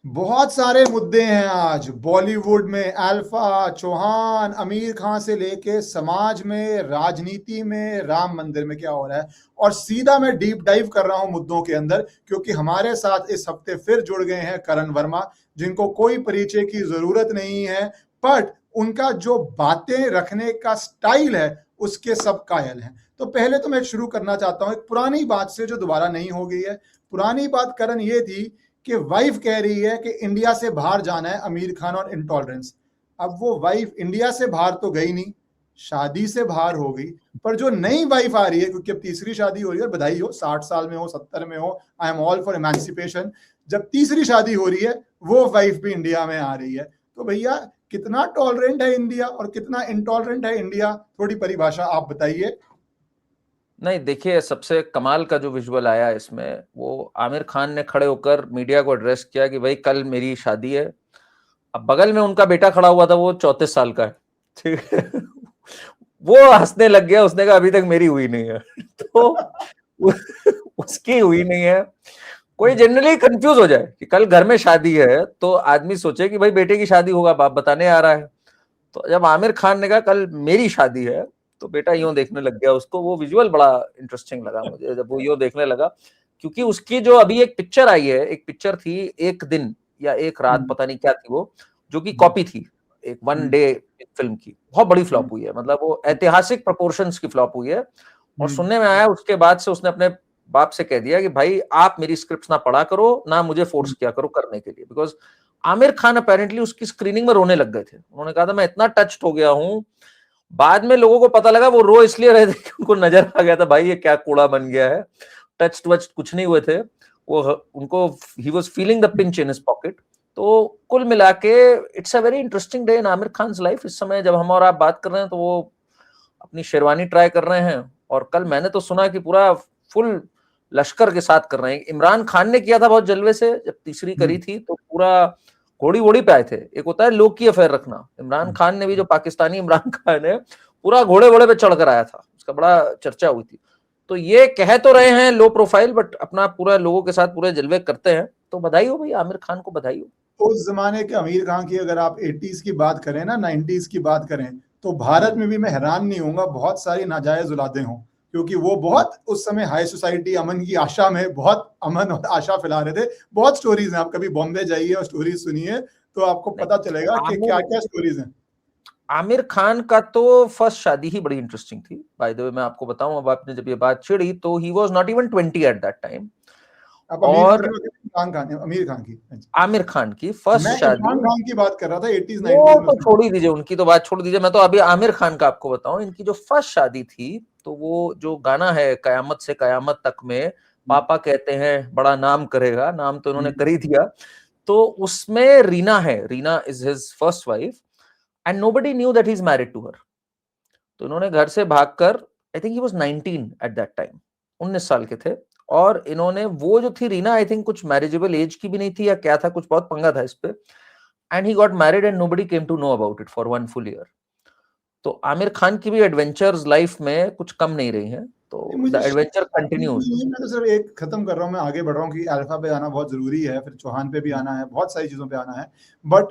बहुत सारे मुद्दे हैं आज बॉलीवुड में। अल्फा, चौहान, आमिर खान से लेके समाज में, राजनीति में, राम मंदिर में क्या हो रहा है। और सीधा मैं डीप डाइव कर रहा हूं मुद्दों के अंदर, क्योंकि हमारे साथ इस हफ्ते फिर जुड़ गए हैं करण वर्मा, जिनको कोई परिचय की जरूरत नहीं है, बट उनका जो बातें रखने का स्टाइल है उसके सब कायल हैं। तो पहले तो मैं शुरू करना चाहता हूं एक पुरानी बात से जो दोबारा नहीं हो गई है। पुरानी बात करण ये थी कि वाइफ कह रही है कि इंडिया से बाहर जाना है आमिर खान और इंटॉलरेंस। अब वो वाइफ इंडिया से बाहर तो गई नहीं, शादी से बाहर हो गई। पर जो नई वाइफ आ रही है, क्योंकि अब तीसरी शादी हो रही है, बधाई हो, 60 साल में हो, 70 में हो, I am all for emancipation. जब तीसरी शादी हो रही है वो वाइफ भी इंडिया में आ रही है। तो भैया कितना टॉलरेंट है इंडिया और कितना इंटॉलरेंट है इंडिया, थोड़ी परिभाषा आप बताइए। नहीं, देखिए, सबसे कमाल का जो विजुअल आया इसमें, वो आमिर खान ने खड़े होकर मीडिया को एड्रेस किया कि भाई कल मेरी शादी है। अब बगल में उनका बेटा खड़ा हुआ था, वो 34 साल का है, ठीक है। वो हंसने लग गया, उसने कहा अभी तक मेरी हुई नहीं है। तो उसकी हुई नहीं है। कोई जनरली कंफ्यूज हो जाए कि कल घर में शादी है तो आदमी सोचे कि भाई बेटे की शादी होगा, बाप बताने आ रहा है। तो जब आमिर खान ने कहा कल मेरी शादी है, तो बेटा यूं देखने लग गया। उसको वो विजुअल बड़ा इंटरेस्टिंग लगा मुझे जब वो यूं देखने लगा, क्योंकि उसकी जो अभी एक पिक्चर आई है, एक पिक्चर थी एक दिन या एक रात, पता नहीं क्या थी वो, जो कि कॉपी थी एक वन डे फिल्म की। बहुत बड़ी फ्लॉप हुई है, मतलब वो ऐतिहासिक प्रोपोर्शंस की फ्लॉप हुई है। और सुनने में आया उसके बाद से उसने अपने बाप से कह दिया कि भाई आप मेरी स्क्रिप्ट ना पढ़ा करो, ना मुझे फोर्स किया करो करने के लिए, बिकॉज आमिर खान अपेरेंटली उसकी स्क्रीनिंग में रोने लग गए थे। उन्होंने कहा था मैं इतना टच्ड हो गया हूं। बाद में लोगों को पता लगा वो रो इसलिए रहे थे कि उनको नजर आ गया था भाई ये क्या कूड़ा बन गया है। टच्ड वच्ड कुछ नहीं हुए थे वो, उनको he was feeling the pinch in his pocket. तो कुल मिला के it's a very interesting day in Aamir Khan life. इस समय जब हम और आप बात कर रहे हैं तो वो अपनी शेरवानी ट्राई कर रहे हैं, और कल मैंने तो सुना कि पूरा फुल लश्कर के साथ कर रहे हैं। इमरान खान ने किया था बहुत जलवे से, जब तीसरी करी थी तो पूरा घोड़ी वोड़ी पे आए थे। एक होता है लोग की अफेयर रखना, इमरान खान ने भी, जो पाकिस्तानी इमरान खान है, पूरा घोड़े घोड़े पे चढ़कर आया था, उसका बड़ा चर्चा हुई थी। तो ये कह तो रहे हैं लो प्रोफाइल, बट अपना पूरा लोगों के साथ पूरे जलवे करते हैं। तो बधाई हो भाई, आमिर खान को बधाई हो। उस जमाने के आमिर खान की अगर आप 80s की बात करें ना, 90s की बात करें, तो भारत में भी मैं हैरान नहीं होऊंगा बहुत सारी नाजायज औलादें हों, क्योंकि वो बहुत उस समय हाई सोसाइटी अमन की आशा में बहुत अमन और आशा फैला रहे थे। बहुत स्टोरीज हैं, आप कभी बॉम्बे जाइए और स्टोरीज सुनिए तो आपको पता चलेगा कि क्या क्या स्टोरीज हैं। आमिर खान का तो फर्स्ट शादी ही बड़ी इंटरेस्टिंग थी, बाय द वे। मैं आपको बताऊं, अब आपने जब ये बात छिड़ी तो he was not even 20 eight that time. आप और आमिर खान की, आमिर खान की फर्स्ट मैं शादी, इरफान खान की बात कर रहा था 80s वो 90s में तो उसमें। छोड़ ही दीजिए, उनकी तो बात छोड़ दीजिए। मैं तो अभी आमिर खान का आपको बताऊं, इनकी जो फर्स्ट शादी थी, तो वो जो गाना है कयामत से कयामत तक में, पापा कहते हैं बड़ा नाम करेगा, नाम तो इन्होंने कर ही दिया। तो उसमें रीना है, Reena is his first wife, and nobody knew that he is married to her. तो इन्होंने घर से भागकर, I think he was 19 at that time, 19 साल के थे। और इन्होंने, वो जो थी रीना, आई थिंक कुछ मैरिजेबल एज की भी नहीं थी या क्या था, कुछ बहुत पंगा था इस पे। And he got married and nobody came to know about it for 1 full year। तो आमिर खान की भी एडवेंचर्स लाइफ में कुछ कम नहीं रही हैं, तो द मुझे एडवेंचर कंटिन्यूज। मैं तो सिर्फ एक खत्म कर रहा हूँ, मैं आगे बढ़ रहा हूँ कि अल्फा पे आना बहुत जरूरी है, फिर चौहान पे भी आना है, बहुत सारी चीजों पे आना है। बट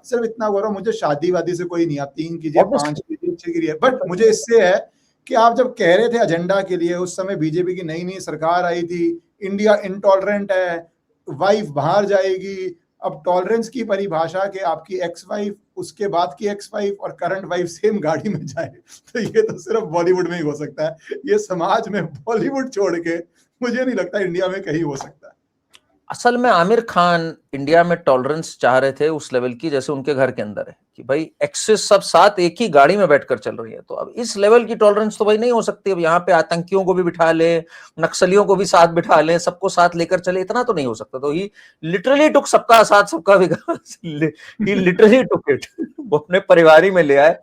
सिर्फ इतना बोल रहा हूँ, मुझे शादी वादी से कोई नहीं, आप 3 कीजिए, 5 कीजिए, 6 कीजिए, बट मुझे इससे है कि आप जब कह रहे थे एजेंडा के लिए, उस समय बीजेपी की नई नई सरकार आई थी, इंडिया इंटॉलरेंट है, वाइफ बाहर जाएगी। अब टॉलरेंस की परिभाषा के आपकी एक्स वाइफ, उसके बाद की एक्स वाइफ और करंट वाइफ सेम गाड़ी में जाए, तो ये तो सिर्फ बॉलीवुड में ही हो सकता है। ये समाज में बॉलीवुड छोड़ के मुझे नहीं लगता इंडिया में कहीं हो सकता है। असल में आमिर खान इंडिया में टॉलरेंस चाह रहे थे उस लेवल की, जैसे उनके घर के अंदर है कि भाई एक्सेस सब साथ एक ही गाड़ी में बैठकर चल रही है। तो अब इस लेवल की टॉलरेंस तो भाई नहीं हो सकती। अब यहाँ पे आतंकियों को भी बिठा ले, नक्सलियों को भी साथ बिठा ले, सबको साथ लेकर चले, इतना तो नहीं हो सकता। तो ही लिटरली टुक सबका साथ सबका विकास, ही लिटरली टुक इट, वो अपने परिवार में ले आए।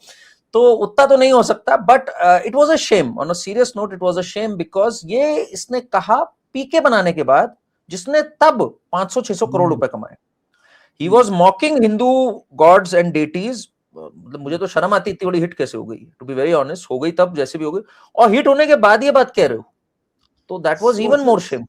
तो उतना तो नहीं हो सकता, but it was a shame, on a serious note it was a shame, because ये इसने कहा पीके बनाने के बाद, जिसने तब 500-600 करोड़ रुपए कमाए। He was मॉकिंग Hindu gods and deities. मतलब मुझे तो शर्म आती, इतनी बड़ी हिट कैसे हो गई, टू बी वेरी ऑनेस्ट। हो गई तब जैसे भी हो गई, और हिट होने के बाद ये बात कह रहे हो, तो that was even more shame.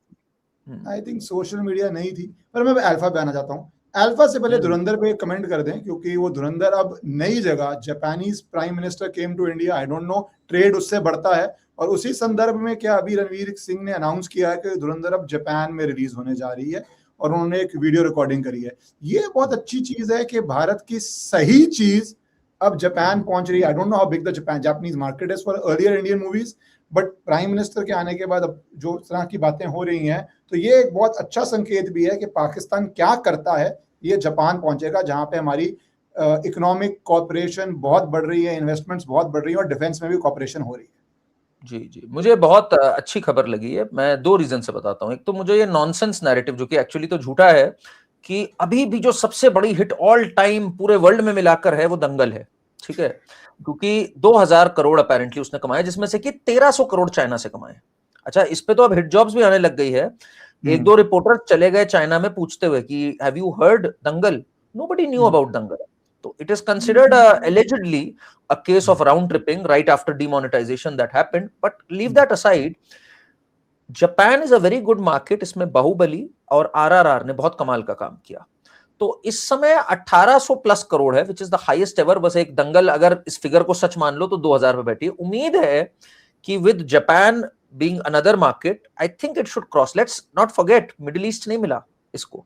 I think social media नहीं थी। पर मैं अल्फा पे आना चाहता हूँ। अल्फा से पहले धुरंधर पे कमेंट कर दें, क्योंकि वो धुरंधर अब नई जगह, Japanese prime minister came to India, I don't know, trade उससे बढ़ता है, और उसी संदर्भ में क्या अभी रणवीर सिंह ने अनाउंस किया है कि धुरंधर अब जापान में रिलीज होने जा रही है, और उन्होंने एक वीडियो रिकॉर्डिंग करी है। ये बहुत अच्छी चीज है कि भारत की सही चीज अब जापान पहुंच रही है। आई don't know how big the Japanese market is for earlier Indian movies, but prime minister के आने के बाद अब जो इस तरह की बातें हो रही हैं, तो ये एक बहुत अच्छा संकेत भी है कि पाकिस्तान क्या करता है, ये जापान पहुंचेगा, जहां पे हमारी इकोनॉमिक कॉपरेशन बहुत बढ़ रही है, इन्वेस्टमेंट्स बहुत बढ़ रही है, और डिफेंस में भी कॉपरेशन हो रही है। जी जी, मुझे बहुत अच्छी खबर लगी है। मैं दो रीजन से बताता हूँ। एक तो मुझे ये नॉनसेंस नैरेटिव, जो कि एक्चुअली तो झूठा है, कि अभी भी जो सबसे बड़ी हिट ऑल टाइम पूरे वर्ल्ड में मिलाकर है वो दंगल है, ठीक है, क्योंकि 2000 करोड़ अपेरेंटली उसने कमाए, जिसमें से कि 1300 करोड़ चाइना से कमाए। अच्छा, इस पे तो अब हिट जॉब्स भी आने लग गई है। एक दो रिपोर्टर चले गए चाइना में पूछते हुए कि have you heard Dangal, nobody knew about Dangal. तो it is considered allegedly a case of round tripping right after demonetization that happened, but leave that aside, Japan is a very good market. इसमें बाहुबली और आरआरआर ने बहुत कमाल का काम किया। तो इस समय 1800 प्लस करोड़ है, which is the highest ever. बस एक दंगल, अगर इस फिगर को सच मान लो तो 2000 पे बैठी है। उम्मीद है कि with Japan being another market, I think it should cross. Let's not forget, middle east नहीं मिला इसको,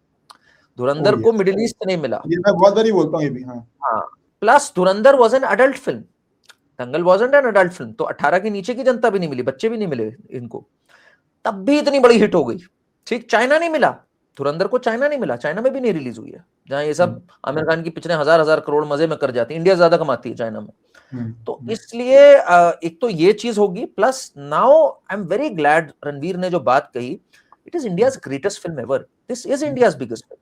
धुरंधर को मिडिल ईस्ट नहीं मिला। ये मैं बहुत बारी बोलता हूं ये भी। हाँ, plus Dhurandhar was an adult film, Dangal wasn't an adult film, तो 18 के नीचे की जनता भी नहीं मिली, बच्चे भी नहीं मिले इनको, तब भी इतनी बड़ी हिट हो गई। ठीक, चाइना नहीं मिला धुरंधर को, चाइना नहीं मिला, चाइना में भी नहीं रिलीज हुई है, जहां ये सब आमिर खान की पिक्चरें हजार हजार करोड़ मजे में कर जाती है। इंडिया ज्यादा कमाती है चाइना में। तो इसलिए एक तो ये चीज होगी, plus now I am very glad Ranveer ने जो बात कही, it is India's greatest film ever, this is India's biggest film.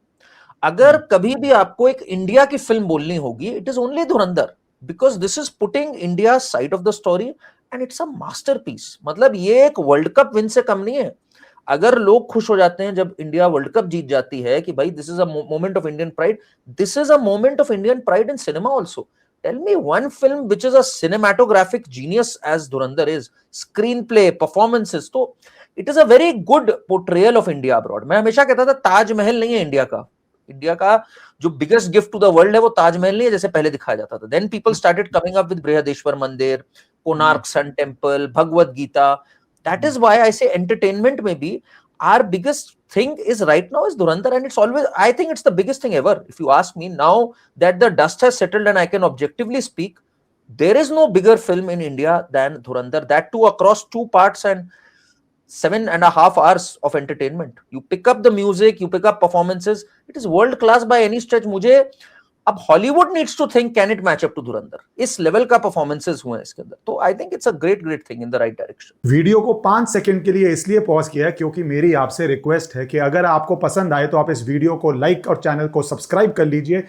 अगर कभी भी आपको एक इंडिया की फिल्म बोलनी होगी, it is only Dhurandhar, because this is putting India side of the story and it's a masterpiece. मतलब ये एक वर्ल्ड कप विन से कम नहीं है। अगर लोग खुश हो जाते हैं जब इंडिया वर्ल्ड कप जीत जाती है कि भाई this is a moment of Indian pride, this is a moment of Indian pride in cinema also. Tell me one film which is a cinematographic genius as Dhurandhar is, screenplay, performances, तो it is a very good portrayal of India abroad. मैं हमेशा कहता था ताजमहल नहीं है India का, India का जो biggest gift to the world है वो ताजमहल नहीं है जैसे पहले दिखाया जाता था। Then people started coming up with Brihadeeswara मंदिर, Konark sun temple, Bhagavad Gita. That is why I say entertainment में भी our biggest thing is right now is Dhurandhar, and it's always, I think it's the biggest thing ever. If you ask me, now that the dust has settled and I can objectively speak, there is no bigger film in India than Dhurandhar, that too across 2 parts and 7.5 hours of entertainment. You pick up the music, you pick up performances, it is world class by any stretch. मुझे अब Hollywood needs to think can it match up to Dhurandhar, इस level का performances हुए हैं इसके अंदर। तो I think it's a great thing in the right direction. Video को 5 सेकंड के लिए इसलिए पॉज किया क्योंकि मेरी आपसे रिक्वेस्ट है कि अगर आपको पसंद आए तो आप इस वीडियो को लाइक और चैनल को सब्सक्राइब कर लीजिए।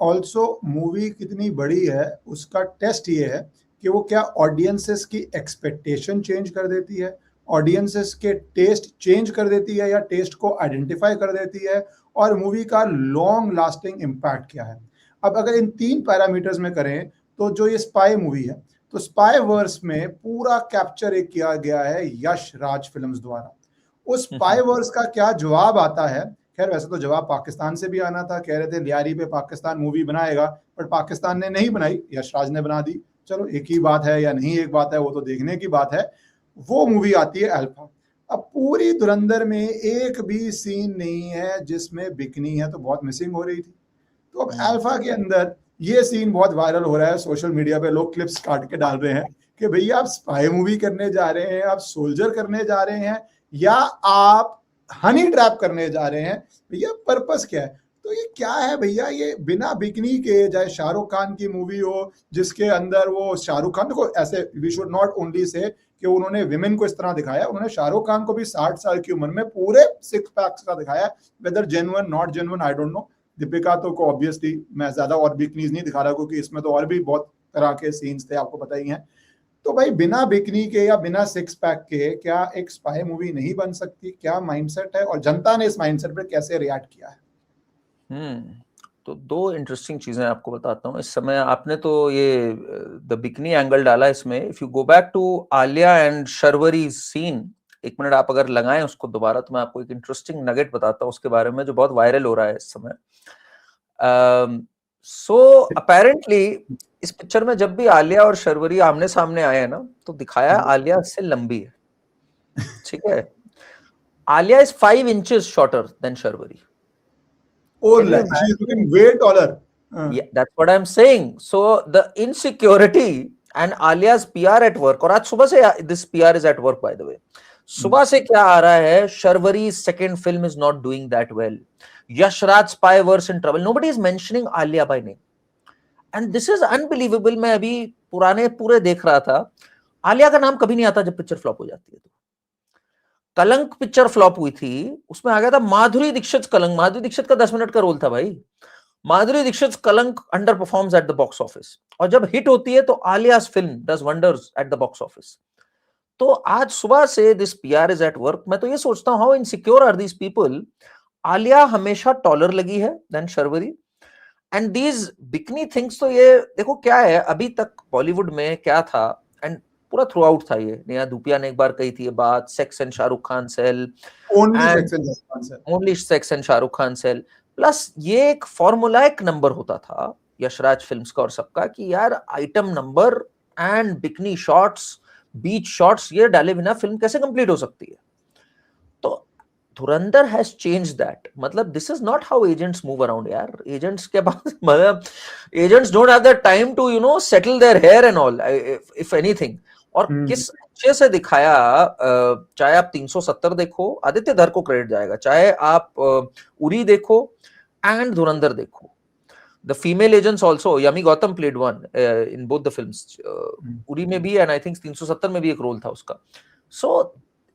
ऑल्सो मूवी कितनी बड़ी है उसका टेस्ट ये है कि वो क्या ऑडियंसेस की एक्सपेक्टेशन चेंज कर देती है, ऑडियंसेस के टेस्ट चेंज कर देती है, या टेस्ट को आइडेंटिफाई कर देती है, और मूवी का लॉन्ग लास्टिंग इम्पैक्ट क्या है। अब अगर इन 3 पैरामीटर्स में करें तो जो ये स्पाई मूवी है, तो स्पाई वर्स में पूरा कैप्चर एक किया गया है यश राज फिल्म्स द्वारा। उस स्पाई वर्स का क्या जवाब आता है, खैर वैसे तो जवाब पाकिस्तान से भी आना था, कह रहे थे लियारी पे पाकिस्तान मूवी बनाएगा, पर पाकिस्तान ने नहीं बनाई, यश राज ने बना दी। चलो एक ही बात है या नहीं एक बात है, वो तो देखने की बात है। वो मूवी आती है अल्फा। अब पूरी धुरंधर में एक भी सीन नहीं है जिसमें बिकनी है, तो बहुत मिसिंग हो रही थी। तो अब अल्फा के अंदर ये सीन बहुत वायरल हो रहा है, सोशल मीडिया पे लोग क्लिप्स काट के डाल रहे हैं कि भैया आप स्पाई मूवी करने जा रहे हैं, आप सोल्जर करने जा रहे हैं, या आप हनी ट्रैप करने जा रहे हैं, भैया पर्पस क्या है। तो ये क्या है भैया, ये बिना बिकनी के, चाहे शाहरुख खान की मूवी हो जिसके अंदर वो शाहरुख खान को ऐसे, we should not only say कि उन्होंने विमेन को इस तरह दिखाया, उन्होंने शाहरुख खान को भी 60 साल की उम्र में पूरे 6 पैक्स का दिखाया, whether genuine not genuine I don't know. Deepika तो को ऑब्वियसली मैं ज्यादा और बिकनीज नहीं दिखा रहा क्योंकि इसमें तो और भी बहुत तरह के सीन्स थे, आपको पता ही है। तो भाई बिना बिकनी के या बिना 6 पैक के क्या एक स्पाई मूवी नहीं बन सकती? क्या माइंडसेट है, और जनता ने इस माइंडसेट पर कैसे रिएक्ट किया है? तो 2 इंटरेस्टिंग चीजें आपको बताता हूँ। इस समय आपने तो ये द बिकनी एंगल डाला इसमें। If you go back to Alia and Sharvari scene, 1 minute आप अगर लगाएं उसको दोबारा, तो मैं आपको एक इंटरेस्टिंग नगेट बताता हूँ उसके बारे में जो बहुत वायरल हो रहा है इस समय। सो अपेरेंटली इस पिक्चर में जब भी आलिया और शर्वरी आमने सामने आए हैं ना, तो दिखाया आलिया इससे लंबी है, ठीक है। Alia is 5 inches shorter than Sharwari. Oh, Can you she's imagine? looking way taller. Yeah, that's what I'm saying. So the insecurity and Alia's PR at work, और आज सुबह से this PR is at work by the way. सुबह से क्या आ रहा है? Sharwari's second film is not doing that well. Yash Raj spy verse in trouble. Nobody is mentioning Alia by name. And this is unbelievable. मैं अभी पुराने पूरे देख रहा था, आलिया का नाम कभी नहीं आता जब पिक्चर फ्लॉप हो जाती है। तो कलंक पिक्चर फ्लॉप हुई थी, उसमें आ गया था माधुरी दीक्षित कलंक। माधुरी दीक्षित का 10 मिनट का रोल था भाई। Madhuri Dixit Kalank under performs at the box office, और जब हिट होती है तो Alia's film does wonders at the box office. तो आज सुबह से this PR is at work. मैं तो ये सोचता हूं, how insecure are these people. Alia हमेशा टॉलर लगी है then Sharvari, and these bikini things. तो ये देखो क्या है, अभी तक बॉलीवुड में क्या था, एंड पूरा थ्रू आउट था ये। नेहा धूपिया ने एक बार कही थी ये बात, sex and Shahrukh Khan sell, only sex and Shahrukh Khan sell. Plus ये एक फॉर्मूला, एक नंबर होता था यशराज फिल्म्स का और सबका, कि यार item number and bikini shots, beach shots, ये डाले बिना फिल्म कैसे कंप्लीट हो सकती है। तो धुरंधर हैज चेंज दैट। मतलब this is not how agents move around यार। एजेंट्स के पास मतलब agents don't have the time to settle their hair and all, if anything. और किस अच्छे से दिखाया, चाहे आप 370 देखो, आदित्य धर को क्रेडिट जाएगा, चाहे आप उरी देखो एंड धुरंधर देखो। The female agents also, Yami Gautam played one in both the films. Uri में भी, and I think 370 में भी एक रोल था उसका। So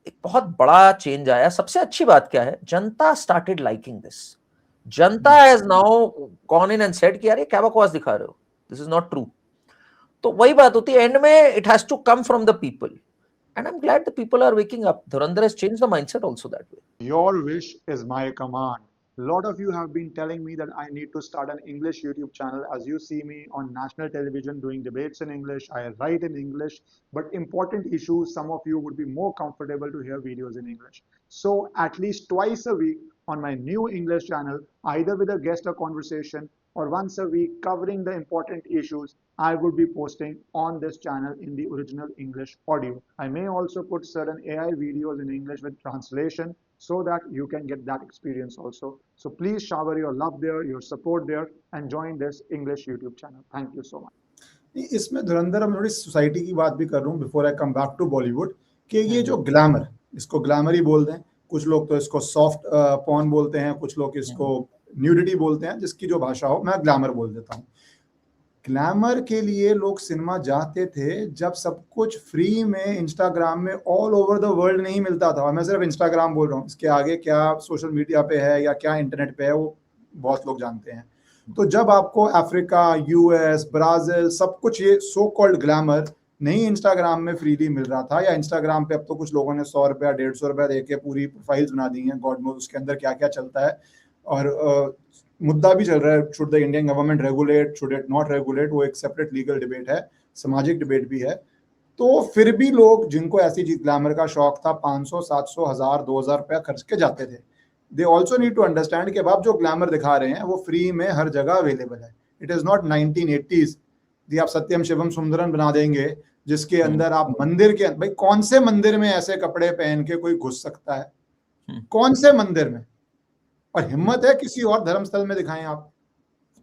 एक बहुत बड़ा चेंज आया। सबसे अच्छी बात क्या है, जनता started liking this. Janata has now gone in and said कि यार ये क्या बकवास दिखा रहे हो, this is not true. तो वही बात होती है, एंड में it has to come from the people, and I'm glad the people are waking up. Dhurandhar has changed the mindset also that way. Your wish is my command. A lot of you have been telling me that I need to start an English YouTube channel. As you see me on national television doing debates in English, I write in English, but important issues, some of you would be more comfortable to hear videos in English. So at least twice a week on my new English channel, either with a guest or conversation, or once a week covering the important issues, I would be posting on this channel in the original English audio. I may also put certain AI videos in English with translation so that you can get that experience also. So please shower your love there, your support there, and join this English YouTube channel. Thank you so much. इसमें धुरंधर हम थोड़ी society की बात भी कर रहा हूँ before I come back to Bollywood, कि ये जो ग्लैमर, इसको ग्लैमर ही बोलते हैं, कुछ लोग तो इसको सॉफ्ट पॉर्न बोलते हैं, कुछ लोग इसको न्यूडिटी बोलते हैं, जिसकी जो भाषा हो, मैं ग्लैमर बोल देता हूँ। ग्लैमर के लिए लोग सिनेमा जाते थे जब सब कुछ फ्री में इंस्टाग्राम में ऑल ओवर द वर्ल्ड नहीं मिलता था। और मैं सिर्फ इंस्टाग्राम बोल रहा हूँ, इसके आगे क्या सोशल मीडिया पे है या क्या इंटरनेट पे है वो बहुत लोग जानते हैं। तो जब आपको अफ्रीका, यूएस, ब्राजील, सब कुछ ये सो कॉल्ड ग्लैमर नहीं इंस्टाग्राम में फ्रीली मिल रहा था, या इंस्टाग्राम पे अब तो कुछ लोगों ने 100 रुपया 150 रुपया दे के पूरी प्रोफाइल्स बना दी हैं, गॉड नोज उसके अंदर क्या क्या चलता है। और मुद्दा भी चल रहा है, should the Indian government regulate, should it not regulate, वो एक सेपरेट लीगल डिबेट है, सामाजिक डिबेट भी है। तो फिर भी लोग जिनको ऐसी चीज ग्लैमर का शौक था 500, 700, 1000, 2000 रुपया खर्च के जाते थे। They also need to understand कि अब आप जो ग्लैमर दिखा रहे हैं वो फ्री में हर जगह अवेलेबल है। इट इज नॉट 1980s दी आप सत्यम शिवम सुंदरन बना देंगे जिसके अंदर आप मंदिर के भाई कौन से मंदिर में ऐसे कपड़े पहन के कोई घुस सकता है, कौन से मंदिर में, और हिम्मत है किसी और धर्मस्थल में दिखाएं आप।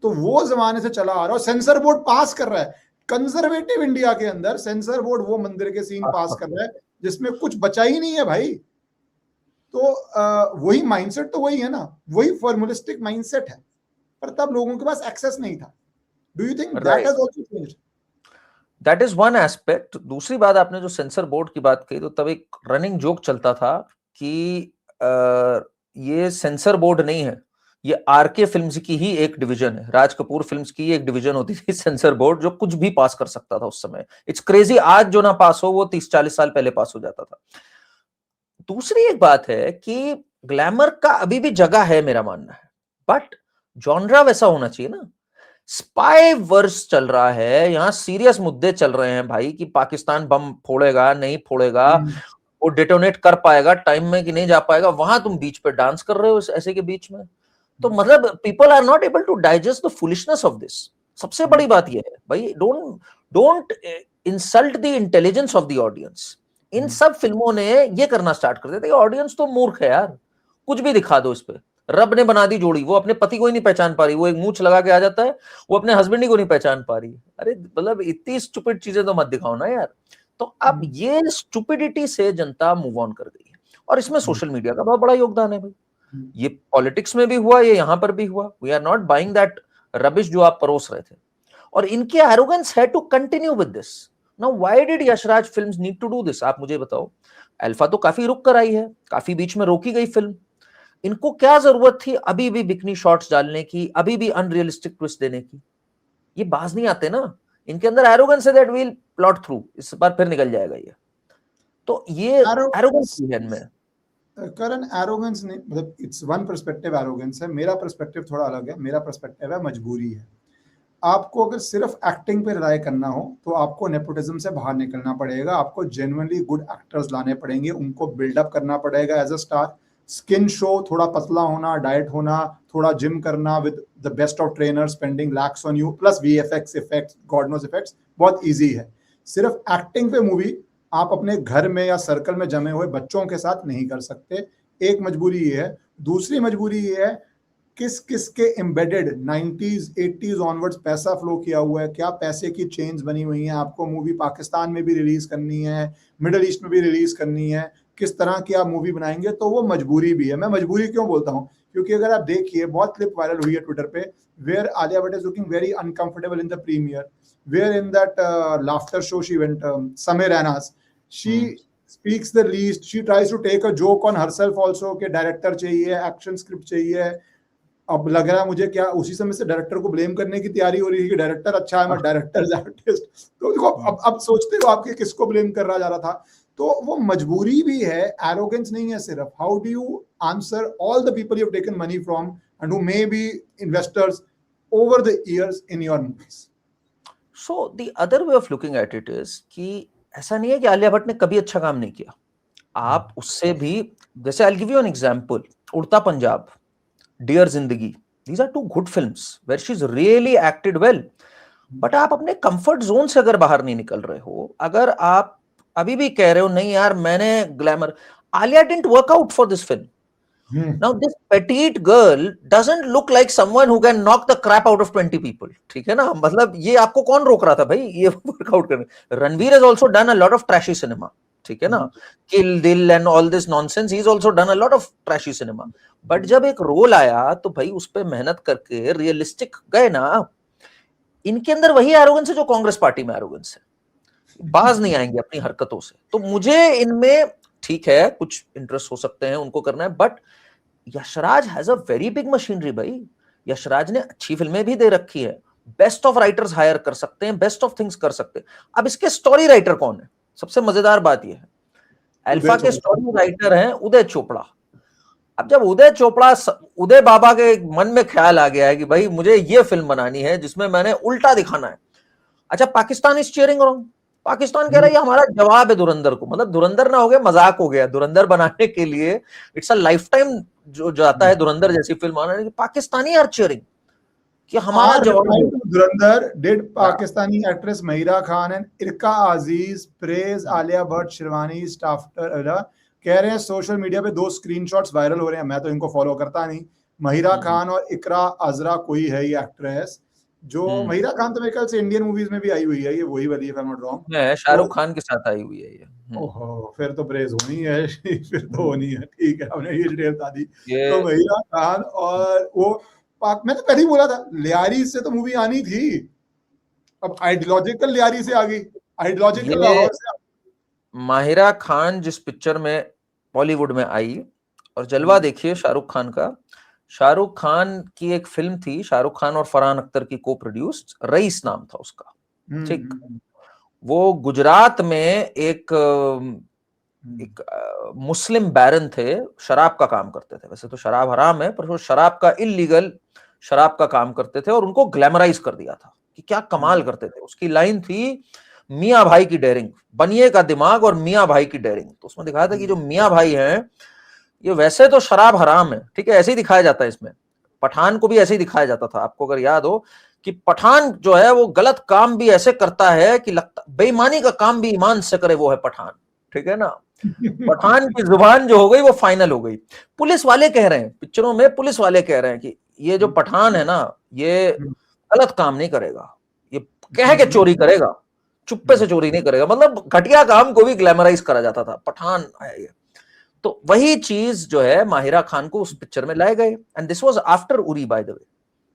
तो वो जमाने से चला आ रहा है, सेंसर बोर्ड पास कर रहा है। कंजर्वेटिव इंडिया के अंदर सेंसर बोर्ड वो मंदिर के सीन पास कर रहा है जिसमें कुछ बचा ही नहीं है भाई। तो वही माइंडसेट तो वही है ना, वही फॉर्मुलिस्टिक माइंडसेट है, पर तब लोगों के पास एक्सेस नहीं था। Do you think that has also changed? That is one aspect. दूसरी बात, आपने जो सेंसर बोर्ड की बात कही, तो तब एक रनिंग जोक चलता था कि ये सेंसर बोर्ड नहीं है, ये आरके फिल्म्स की ही एक डिवीजन है, राज कपूर फिल्म्स की एक डिवीजन होती थी सेंसर बोर्ड, जो कुछ भी पास कर सकता था उस समय। इट्स क्रेजी, आज जो ना पास हो वो 30-40 साल पहले पास हो जाता था। दूसरी एक बात है कि ग्लैमर का अभी भी जगह है मेरा मानना है, बट जॉनरा वैसा होना चाहिए ना। स्पाई वर्स चल रहा है, यहाँ सीरियस मुद्दे चल रहे हैं भाई, कि पाकिस्तान बम फोड़ेगा नहीं फोड़ेगा, वो डेटोनेट कर पाएगा टाइम में कि नहीं जा पाएगा, वहां तुम बीच पे डांस कर रहे हो ऐसे के बीच में। तो मतलब people are not able to digest the foolishness of this. सबसे बड़ी बात यह है भाई, don't insult the intelligence of the audience. इन सब फिल्मों ने ये करना स्टार्ट कर दिया, ऑडियंस तो मूर्ख है यार, कुछ भी दिखा दो इस पे। रब ने बना दी जोड़ी, वो अपने पति को ही नहीं पहचान पा रही, वो एक मूंछ लगा के आ जाता है, वो अपने हस्बैंड ही को नहीं पहचान पा रही। अरे मतलब इतनी स्टूपिड चीजें तो मत दिखाओ ना यार। तो अब ये स्टूपिडिटी से जनता मूव ऑन कर गई है, और इसमें सोशल मीडिया का बहुत बड़ा योगदान है भाई। ये पॉलिटिक्स में भी हुआ, ये यहां पर भी हुआ। We are not buying that rubbish जो आप परोस रहे थे, और इनके एरोगेंस है to continue with this. Now why did Yash Raj films need to do this? आप मुझे बताओ। अल्फा तो काफी रुक कर आई है, काफी बीच में रोकी गई फिल्म, इनको क्या जरूरत थी अभी भी बिकनी शॉट्स डालने की, अभी भी अनरियलिस्टिक ट्विस्ट देने की? ये बाज नहीं आते ना, इनके अंदर एरोगेंस है दैट विल प्लॉट थ्रू, इस बार फिर निकल जाएगा ये। तो ये एरोगेंस है इनमें। करण, एरोगेंस नहीं, मतलब इट्स वन पर्सपेक्टिव एरोगेंस है, मेरा पर्सपेक्टिव थोड़ा अलग है। मेरा पर्सपेक्टिव है मजबूरी है। आपको अगर सिर्फ एक्टिंग पे रिलाय करना हो तो आपको नेपोटिज्म से बाहर निकलना पड़ेगा, आपको जेन्युइनली गुड एक्टर्स लाने पड़ेंगे, उनको बिल्डअप करना पड़ेगा as a star. Skin show, थोड़ा पतला होना, डाइट होना, थोड़ा जिम करना with the best of trainer spending lakhs on you, plus VFX effects, God knows effects, बहुत इजी है। सिर्फ एक्टिंग पे मूवी आप अपने घर में या सर्कल में जमे हुए बच्चों के साथ नहीं कर सकते। एक मजबूरी ये है। दूसरी मजबूरी ये है, किस किस के एम्बेडेड 90s 80s ऑनवर्ड्स पैसा फ्लो किया हुआ है, क्या पैसे की चेन्स बनी हुई हैं। आपको मूवी पाकिस्तान में भी रिलीज करनी है, मिडिल ईस्ट में भी रिलीज करनी है, किस तरह की आप मूवी बनाएंगे, तो वो मजबूरी भी है। मैं मजबूरी क्यों बोलता हूँ, क्योंकि अगर आप देखिए, बहुत क्लिप वायरल हुई है ट्विटर पे, where Alia Bhatt is looking very uncomfortable in the premiere, where in that laughter show she went, Samay Raina's, she speaks the least, she tries to take a joke on herself also कि director चाहिए, action script चाहिए। अब लग रहा है मुझे क्या उसी समय से डायरेक्टर को ब्लेम करने की तैयारी हो रही है कि डायरेक्टर अच्छा है, मैं डायरेक्टर आर्टिस्ट। तो देखो, अब सोचते हो आपके किसको ब्लेम कर रहा जा रहा था। तो वो मजबूरी भी है, एरोगेंस नहीं है सिर्फ। How do you answer all the people you have taken money from and who may be investors over the years in your movies? So the other way of looking at it is कि ऐसा नहीं है कि आलिया भट्ट ने कभी अच्छा काम नहीं किया। आप उससे भी, जैसे I will give you an example, उड़ता पंजाब, डियर जिंदगी, these are two good films where she's really acted well, but आप अपने कंफर्ट जोन से अगर बाहर नहीं निकल रहे हो, अगर आप अभी भी कह रहे हो नहीं यार मैंने glamour, Alia didn't work out for this film. Now this petite girl doesn't look like someone who can knock the crap out of 20 people. ठीक है ना, मतलब ये आपको कौन रोक रहा था भाई ये वर्कआउट करने? Ranveer has also done a lot of trashy cinema, ठीक है ना, किल दिल and all this nonsense, he is also done a lot of trashy cinema. But जब एक रोल आया तो भाई उस पे मेहनत करके रियलिस्टिक गए ना। इनके अंदर वही एरोगेंस है जो कांग्रेस पार्टी में एरोगेंस है, बाज नहीं आएंगे अपनी हरकतों से। तो मुझे इनमें, ठीक है कुछ इंटरेस्ट हो सकते हैं उनको करना है, but Yash Raj has a very big machinery भाई। यशराज ने अच्छी फिल्में भी दे रखी है, बेस्ट ऑफ राइटर्स हायर कर सकते हैं, बेस्ट ऑफ थिंग्स कर सकते हैं। अब इसके स्टोरी राइटर कौन है? सबसे मजेदार बात यह है, अल्फा के स्टोरी राइटर हैं उदय चोपड़ा। अब जब उदय बाबा के मन में ख्याल आ गया है कि भाई मुझे ये फिल्म बनानी है जिसमें मैंने उल्टा दिखाना है। अच्छा, Pakistan is cheering wrong, Pakistan कह रहा है ये हमारा जवाब है धुरंधर को। मतलब धुरंधर ना हो गया, मजाक हो गया। धुरंधर बनाने के लिए इट्स अ लाइफ टाइम जो जाता है धुरंधर जैसी फिल्म आने, पाकिस्तानी आर चीयरिंग कि हमारा जवाब। Dhurandhar did Pakistani actress Mahira Khan and इरका अजीज प्रेज आलिया भट्ट शिरवानी स्टाफ। कह रहे हैं सोशल मीडिया पे 2 स्क्रीनशॉट्स वायरल हो रहे हैं, मैं तो इनको फॉलो करता नहीं। महिरा खान और इकरा अजरा कोई है ये एक्ट्रेस, जो महिरा खान तो मेरे ख्याल से इंडियन मूवीज में भी आई हुई है, ये वही वाली है, नॉट रॉन्ग, है शाहरुख खान के साथ आई हुई है ये। ओहो, फिर तो प्रेज होनी है फिर तो होनी है। ठीक है, हमने ये डिटेल बता दी। तो महिरा खान और वो मैं तो पहले ही बोला था लियारी से तो मूवी आनी थी, अब आइडियोलॉजिकल लियारी से आ गई, आइडियोलॉजिकल लाहौर से। माहिरा खान जिस पिक्चर में बॉलीवुड में आई, और जलवा देखिए शाहरुख खान का। शाहरुख खान की एक फिल्म थी, शाहरुख खान और फरहान अख्तर की को प्रोड्यूस्ड, रईस नाम था उसका, ठीक। वो गुजरात में एक मुस्लिम बैरन थे, शराब का काम करते थे। वैसे तो शराब हराम है, पर वो शराब का इल्लीगल शराब का काम करते थे, और उनको ग्लैमराइज कर दिया था कि क्या कमाल करते थे। उसकी लाइन थी, मियाँ भाई की डेयरिंग, बनिए का दिमाग और मियाँ भाई की डेयरिंग। तो उसमें दिखाया था कि जो मियाँ भाई हैं ये वैसे तो शराब हराम है, ठीक है, ऐसे ही दिखाया जाता है इसमें। पठान को भी ऐसे ही दिखाया जाता था, आपको अगर याद हो कि पठान जो है वो गलत काम भी ऐसे करता है कि लगता बेईमानी का काम भी ईमान से करे, वो है पठान, ठीक है ना। पठान की जुबान जो हो गई वो फाइनल हो गई। पुलिस वाले कह रहे हैं, पिक्चरों में पुलिस वाले कह रहे हैं कि ये जो पठान है ना ये गलत काम नहीं करेगा, ये कह के चोरी करेगा, चुप्पे से चोरी नहीं करेगा। मतलब घटिया काम को भी ग्लैमराइज करा जाता था, पठान है ये। तो वही चीज जो है माहिरा खान को उस पिक्चर में लाए गए, and this was after Uri, by the way.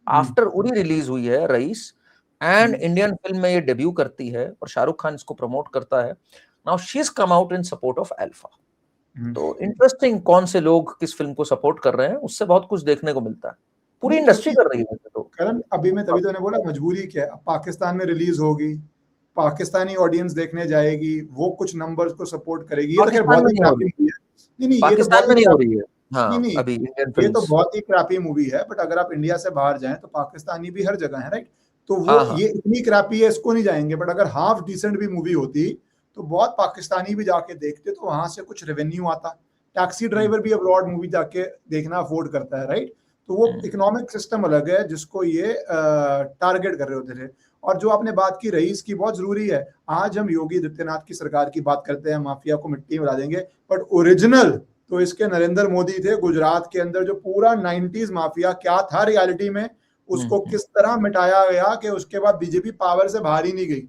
After Uri release हुई है रईस, एंड इंडियन फिल्म में ये डेब्यू करती है और शाहरुख खान इसको प्रमोट करता है। Now she is come out in support of alpha. तो इंटरेस्टिंग, कौन से लोग किस फिल्म को सपोर्ट कर रहे हैं, उससे बहुत कुछ देखने को मिलता है। पूरी इंडस्ट्री कर रही है तो। करण, अभी मैं तभी तो ने बोला मजबूरी क्या है, पाकिस्तान में रिलीज होगी, पाकिस्तानी ऑडियंस देखने जाएगी, वो कुछ नंबर्स को सपोर्ट करेगी। ये तो खैर बहुत ही क्रैपी मूवी है। नहीं, ये तो पाकिस्तान में नहीं हो रही है। हाँ, नहीं, अभी इंडियन ये तो फिल्म्स। बहुत ही क्रैपी मूवी है, बट अगर आप इंडिया से बाहर जाएं तो पाकिस्तानी भी हर जगह है, राइट। तो वो ये इतनी क्रैपी है, इसको नहीं जाएंगे। बट अगर हाफ डिसेंट भी मूवी होती तो बहुत पाकिस्तानी भी जाके देखते, तो वहां से कुछ रेवेन्यू आता। टैक्सी ड्राइवर भी अब्रॉड मूवी जाके देखना अफोर्ड करता है, राइट। तो वो इकोनॉमिक सिस्टम अलग है जिसको ये टारगेट कर रहे होते थे। और जो आपने बात की रईस की, बहुत जरूरी है। आज हम योगी आदित्यनाथ की सरकार की बात करते हैं, माफिया को मिट्टी में मिला देंगे, बट ओरिजिनल तो इसके नरेंद्र मोदी थे। गुजरात के अंदर जो पूरा 90s माफिया क्या था रियलिटी में, उसको किस तरह मिटाया गया कि उसके बाद बीजेपी पावर से बाहर ही नहीं गई।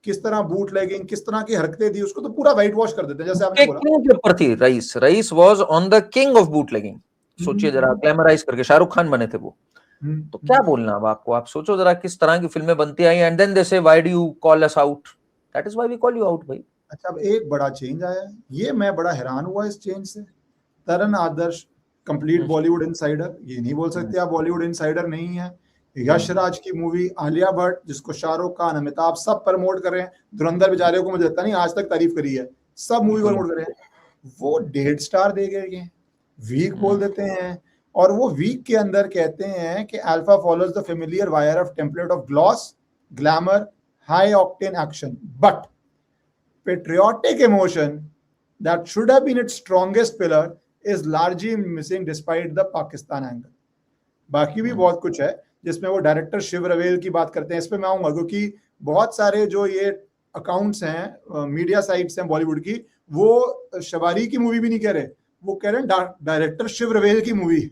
किस तरह बूट लेगिंग, किस तरह की हरकतें थी, उसको तो पूरा व्हाइट वॉश कर देते हैं, जैसे आपने बोला। किंग के ऊपर थी Raees. Raees was on the king of bootlegging. सोचिए जरा, ग्लैमराइज करके शाहरुख खान बने थे वो। तो क्या बोलना अब आपको, आप सोचो जरा किस तरह की फिल्में बनती आई, and then they say why do you call us out, that is why we call you out भाई। अच्छा, अब एक बड़ा चेंज आया है, ये मैं बड़ा हैरान हुआ इस चेंज से। तरन आदर्श कंप्लीट बॉलीवुड इनसाइडर, ये नहीं बोल सकते आप बॉलीवुड इनसाइडर नहीं है। यश राज की मूवी, आलिया भट्ट, जिसको शाहरुख खान, अमिताभ सब प्रमोट कर रहे हैं। धुरंधर बेचारे को मुझे लगता नहीं आज तक तारीफ करी है, सब मूवी प्रमोट कर रहे हैं। वो 1.5 स्टार दे गए, वीक बोल देते हैं। और वो वीक के अंदर कहते हैं कि alpha follows the familiar wire of template of gloss, glamour, high octane action, but patriotic emotion that should have been its strongest pillar is largely missing despite the Pakistan angle. बाकी भी बहुत कुछ है जिसमें वो डायरेक्टर शिव रवेल की बात करते हैं, इस पे मैं आऊंगा, क्योंकि बहुत सारे जो ये अकाउंट्स हैं मीडिया साइट्स हैं बॉलीवुड की, वो शबारी की मूवी भी नहीं कह रहे, वो कह रहे हैं डायरेक्टर शिव रवेल की मूवी।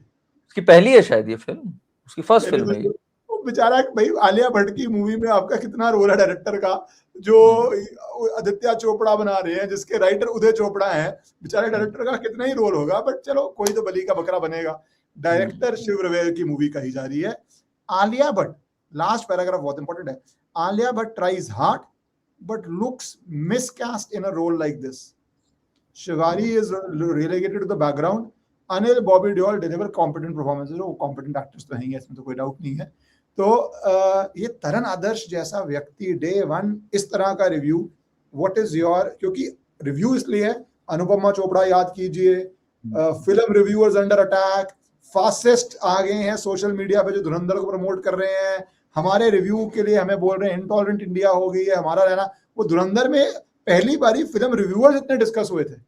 उसकी पहली है शायद ये फिल्म, उसकी फर्स्ट फिल्म है। बेचारा भाई, आलिया भट्ट की मूवी में आपका कितना रोल है डायरेक्टर का, जो आदित्य चोपड़ा बना रहे हैं, जिसके राइटर उदय चोपड़ा है, बेचारे डायरेक्टर का कितना ही रोल होगा, बट चलो कोई तो बली का बकरा बनेगा। डायरेक्टर शिव रवेल की मूवी कही जा रही है। आलिया भट्ट, लास्ट पैराग्राफ बहुत इंपॉर्टेंट है, Alia Bhatt tries hard but looks miscast in a role like this. Sharvari is relegated to the background, Anil Bobby Deol deliver competent performances, वो कॉम्पिटेंट एक्टर्स तो हैं ही, इसमें तो कोई डाउट नहीं है। तो ये तरन आदर्श जैसा व्यक्ति डे 1 इस तरह का रिव्यू, व्हाट इज योर, क्योंकि रिव्यू इसलिए है, अनुपमा चोपड़ा याद कीजिए, film reviewers under attack, fascist आ गए हैं सोशल मीडिया पे जो धुरंधर को प्रमोट कर रहे हैं, हमारे रिव्यू के लिए हमें बोल रहे हैं इंटॉलरेंट इंडिया हो गई है हमारा रहना। वो धुरंधर में पहली बारी फिल्म रिव्यूअर्स इतने डिस्कस हुए थे,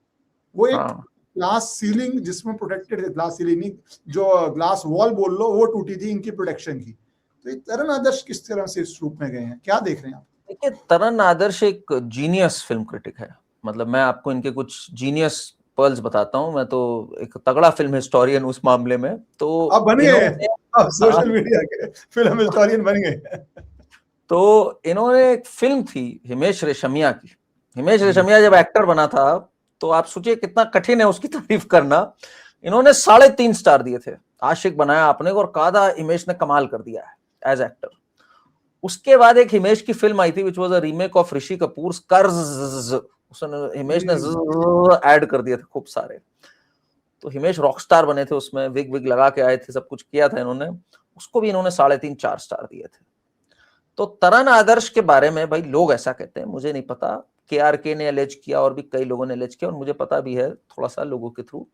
वो एक ग्लास सीलिंग जिसमें प्रोटेक्टेड, ग्लास सीलिंग नहीं, जो ग्लास वॉल बोल लो, वो टूटी थी इनकी प्रोटेक्शन की। तो तरन आदर्श किस तरह से इस रूप में गए हैं, क्या देख रहे हैं आप? देखिए, तरन आदर्श एक जीनियस फिल्म क्रिटिक है। मतलब मैं आपको इनके कुछ जीनियस पर्ल्स बताता हूं, मैं तो एक तगड़ा फिल्म हिस्टोरियन उस मामले में। तो अब बन गए, अब सोशल मीडिया के फिल्म हिस्टोरियन बन गए। तो इन्होंने एक फिल्म थी हिमेश रेशमिया की, हिमेश रेशमिया जब एक्टर बना था, तो आप सोचिए कितना कठिन है उसकी तारीफ करना। इन्होंने 3.5 स्टार दिए थे। आशिक बनाया आपने और कहा था हिमेश ने कमाल कर दिया है एज एक्टर। उसके बाद एक हिमेश की फिल्म आई थी which was a remake of Rishi Kapoor Karz, उसने हिमेश ने ऐड कर दिए थे खूब सारे। तो हिमेश रॉकस्टार बने थे उसमें, विग विग लगा के आए थे, सब कुछ किया था इन्होंने। उसको भी इन्होंने 3.5-4 स्टार दिए थे। तो तरन आदर्श के बारे में भाई लोग ऐसा कहते हैं, मुझे नहीं पता, KRK ने एलेज किया और भी कई लोगों ने एलेज किया, और मुझे पता भी है थोड़ा सा लोगों के थ्रू,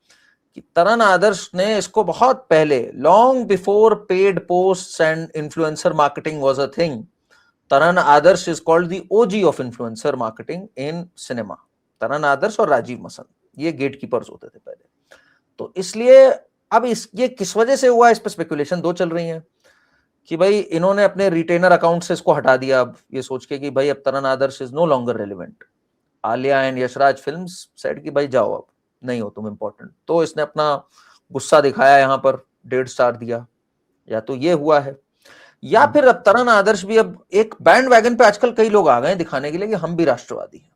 कि तरन आदर्श ने इसको बहुत पहले, long before paid post and influencer marketing was a thing, Taran Adarsh is called the OG of influencer marketing in cinema. Taran Adarsh और राजीव मसन ये गेट कीपर्स होते थे पहले। तो इसलिए अब ये किस वजह से हुआ, इस पर स्पेकुलेशन दो चल रही हैं कि भाई इन्होंने अपने रिटेनर अकाउंट से इसको हटा दिया, अब ये सोच के कि भाई अब Taran Adarsh is no longer relevant. Alia and Yash Raj films said कि भाई जाओ, अब नहीं हो तुम इंपॉर्टेंट। तो इसने अपना गुस्सा दिखाया, यहाँ पर 1.5 स्टार दिया। या तो ये हुआ है, या फिर अब तरन आदर्श भी अब एक बैंड वैगन पे आजकल कई लोग आ गए दिखाने के लिए कि हम भी राष्ट्रवादी हैं,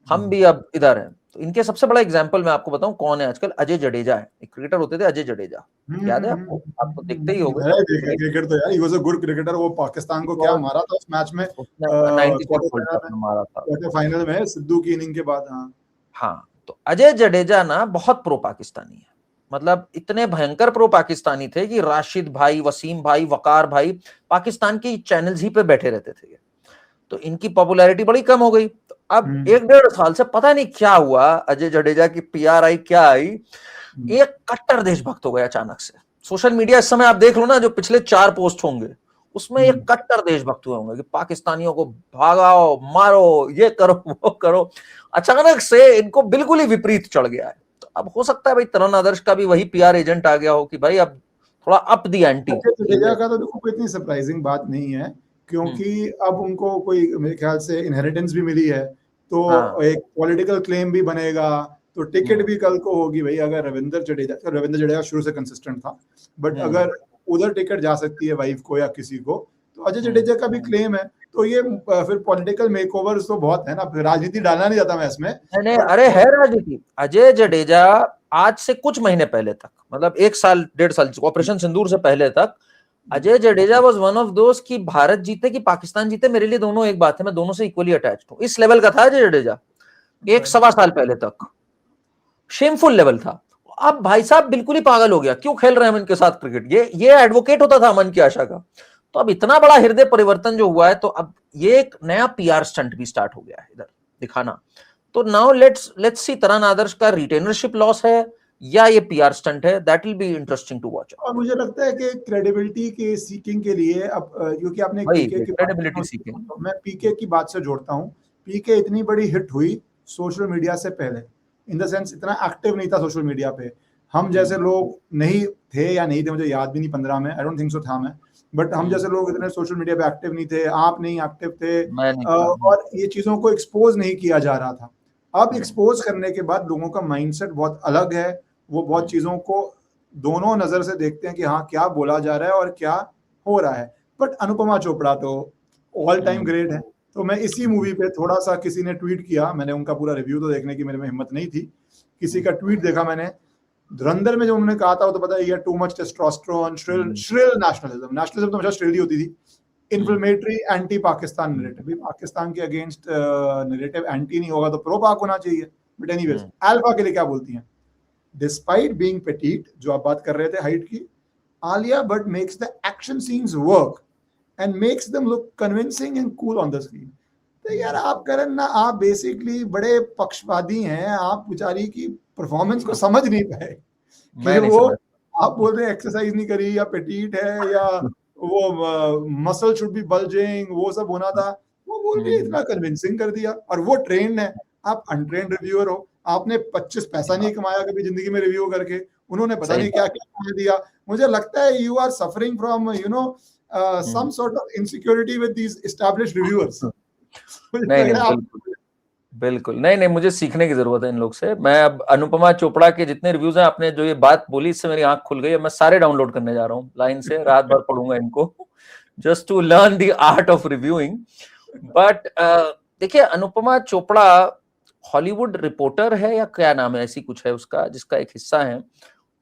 हम भी अब इधर हैं। तो इनके सबसे बड़ा एग्जांपल मैं आपको बताऊं कौन है आजकल, अजय जडेजा है। एक क्रिकेटर होते थे अजय जडेजा, याद है आपको? आप तो देखते ही होंगे। मैंने देखा क्रिकेट तो यार, he was a good cricketer. वो पाकिस्तान को क्या मारा था उस मैच में, क्वार्टर फाइनल में सिद्धू की इनिंग के बाद। हाँ, तो अजय जडेजा ना बहुत प्रो पाकिस्तानी है, मतलब इतने भयंकर प्रो पाकिस्तानी थे कि राशिद भाई, वसीम भाई, वकार भाई पाकिस्तान की चैनल्स ही पे बैठे रहते थे। तो इनकी पॉपुलैरिटी बड़ी कम हो गई। तो अब 1-1.5 साल से पता नहीं क्या हुआ, अजय जडेजा की पीआर आई क्या आई, एक कट्टर देशभक्त हो गया अचानक से। सोशल मीडिया इस समय आप देख लो ना, जो पिछले 4 पोस्ट होंगे उसमें एक कट्टर देशभक्त हुए होंगे कि पाकिस्तानियों को भागाओ, मारो, ये करो, वो करो। अचानक से इनको बिल्कुल ही विपरीत चढ़ गया है। तो अब हो सकता है भाई तरन आदर्श का भी वही पीआर एजेंट आ गया हो कि भाई अब थोड़ा अप दी एंटी। जडेजा का तो देखो कोई इतनी सरप्राइजिंग बात नहीं है, क्योंकि अब उनको कोई मेरे ख्याल से इनहेरिटेंस भी मिली है, तो एक पॉलिटिकल क्लेम भी बनेगा, तो टिकट भी कल को होगी भाई। अगर रविंद्र जडेजा शुरू से कंसिस्टेंट था, बट अगर उधर टिकट जा सकती है वाइफ को या किसी को, तो अजय जडेजा का भी क्लेम है। तो ये फिर पॉलिटिकल मेकओवर्स तो बहुत है ना, राजनीति डालना नहीं जाता मैं इसमें। नहीं, अरे है राजनीति। अजय जडेजा आज से कुछ महीने पहले तक, मतलब 1 साल 1.5 साल ऑपरेशन सिंदूर से पहले तक, Ajay Jadeja was one of दोस्त कि भारत जीते कि पाकिस्तान जीते मेरे लिए दोनों एक बात है, मैं दोनों से इक्वली अटैच्ड हूं। इस लेवल का था अजय जडेजा 1-1.25 साल पहले तक, शेमफुल लेवल था। अब भाई साहब बिल्कुल ही पागल हो गया, क्यों खेल रहे हैं हम इनके साथ क्रिकेट। ये एडवोकेट होता था अमन की आशा का। तो अब इतना बड़ा हृदय परिवर्तन जो हुआ है, तो अब ये एक नया पीआर स्टंट भी स्टार्ट हो गया है इधर दिखाना। तो नाउ लेट्स सी तरन आदर्श का रिटेनरशिप लॉस है या ये पीआर स्टंट है, that will be interesting to watch. और मुझे लगता है कि क्रेडिबिलिटी के सीकिंग के लिए, अब क्योंकि आपने क्रेडिबिलिटी सीकिंग, मैं पीके की बात से जोड़ता हूँ। पीके इतनी बड़ी हिट हुई सोशल मीडिया से पहले, इन द सेंस इतना एक्टिव नहीं था सोशल मीडिया पे। हम जैसे लोग नहीं थे, या नहीं थे मुझे याद भी नहीं 15 में, आई डोंट थिंक सो था मैं, बट हम जैसे लोग इतने सोशल मीडिया पे एक्टिव नहीं थे, आप नहीं एक्टिव थे, और ये चीजों को एक्सपोज नहीं किया जा रहा था। अब एक्सपोज करने के बाद लोगों का माइंडसेट बहुत अलग है, वो बहुत चीजों को दोनों नजर से देखते हैं कि हाँ क्या बोला जा रहा है और क्या हो रहा है। बट अनुपमा चोपड़ा तो ऑल टाइम ग्रेट है। तो मैं इसी मूवी पे थोड़ा सा, किसी ने ट्वीट किया, मैंने उनका पूरा रिव्यू तो देखने की मेरे में हिम्मत नहीं थी, किसी का ट्वीट देखा मैंने, धुरंधर में जो उन्होंने कहा था वो तो पता है, too much testosterone, shrill nationalism तो हमेशा श्रिल ही होती थी, inflammatory anti Pakistan narrative. Pakistan के अगेंस्ट नैरेटिव एंटी नहीं होगा तो प्रो पाक होना चाहिए। बट एनीवेज, अल्फा के लिए क्या बोलती हैं, डिस्पाइट बीइंग पेटीट, जो आप बात कर रहे थे हाइट की, Alia Bhatt makes the action scenes work and makes them look convincing and cool on the screen. तो यार आप करण ना, आप बेसिकली बड़े पक्षपाती हैं, आप बेचारी की परफॉर्मेंस को समझ नहीं पाए कि वो आप बोल रहे हैं एक्सरसाइज नहीं करी, या पेटीट है, या वो मसल शुड बी बल्जिंग, वो सब होना था, वो बोल के इतना कन्विंसिंग कर दिया। और वो ट्रेंड है, आप अनट्रेंड रिव्यूअर हो, आपने 25 पैसा नहीं कमाया कभी जिंदगी में रिव्यू करके, उन्होंने पता नहीं क्या क्या कमा दिया। मुझे लगता है you are suffering from some sort of insecurity with these established reviewers. बिल्कुल नहीं, मुझे सीखने की जरूरत है इन लोग से। मैं अब अनुपमा चोपड़ा के जितने रिव्यूज हैं, आपने जो ये बात बोली इससे मेरी आंख खुल गई है। मैं सारे डाउनलोड करने जा रहा हूँ लाइन से, रात भर पढ़ूंगा इनको, just to learn the art of reviewing. But देखिए, अनुपमा चोपड़ा हॉलीवुड रिपोर्टर है या क्या नाम है, ऐसी कुछ है उसका, जिसका एक हिस्सा है,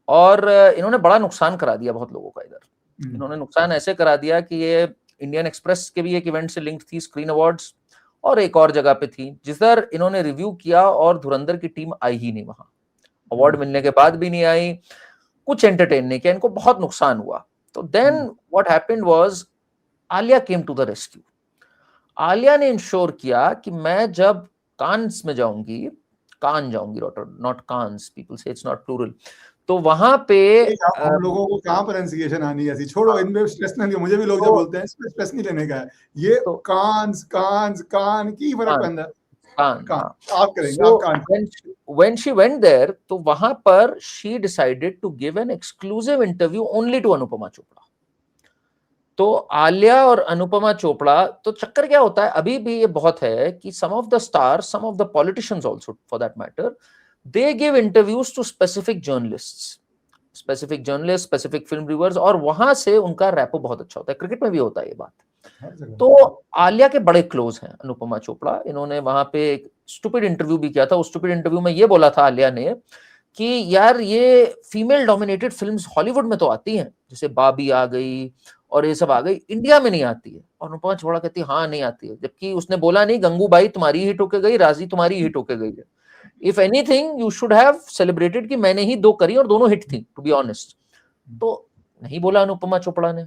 और इन्होंने बड़ा नुकसान करा दिया बहुत लोगों का इधर। इन्होंने नुकसान ऐसे करा दिया कि ये इंडियन एक्सप्रेस के भी एक इवेंट से लिंक थी, स्क्रीन अवार्ड्स, और एक और जगह पे थी, जिधर इन्होंने रिव्यू किया और धुरंधर की टीम आई ही नहीं वहां, अवार्ड मिलने के बाद भी नहीं आई, कुछ एंटरटेन नहीं किया, इनको बहुत नुकसान हुआ। तो then what happened was, Alia came to the rescue. Alia ने इंश्योर किया कि मैं जब कांस में जाऊंगी, कान जाऊंगी, नॉट कांस, पीपल से इट्स नॉट प्लूरल, तो वहां पे हम लोगों को कहाँ प्रोनाउंसिएशन आनी है ऐसी, छोड़ो इनमें स्ट्रेस नहीं, मुझे भी लोग जब बोलते हैं इसमें स्ट्रेस नहीं लेने का है, ये कान की फर्क पैंदा कान आप करेंगे आप कान। when she went there, तो वहां पर she decided to give an exclusive interview only to Anupama Chopra. तो आलिया और अनुपमा चोपड़ा, तो चक्कर क्या होता है अभी भी ये बहुत है कि some of the stars, some of the politicians also for that matter, they give interviews to specific journalists, specific film reviewers, और वहां से उनका रैपो बहुत अच्छा होता है। क्रिकेट में भी होता है ये बात। तो आलिया के बड़े क्लोज हैं अनुपमा चोपड़ा। इन्होंने वहां पे एक स्टूपिड इंटरव्यू भी किया था। उस स्टूपिड इंटरव्यू में ये बोला था आलिया ने कि यार ये फीमेल डोमिनेटेड फिल्म्स हॉलीवुड में तो आती हैं, जैसे बाबी आ गई और ये सब आ गई, इंडिया में नहीं आती है। और अनुपमा चोपड़ा कहती है हाँ नहीं आती है, जबकि उसने बोला नहीं गंगूबाई तुम्हारी हिट होके गई, राजी तुम्हारी हिट होके गई है। If anything you should have celebrated कि मैंने ही 2 करी और दोनों हिट थी, टू बी ऑनेस्ट। तो नहीं बोला अनुपमा चोपड़ा ने।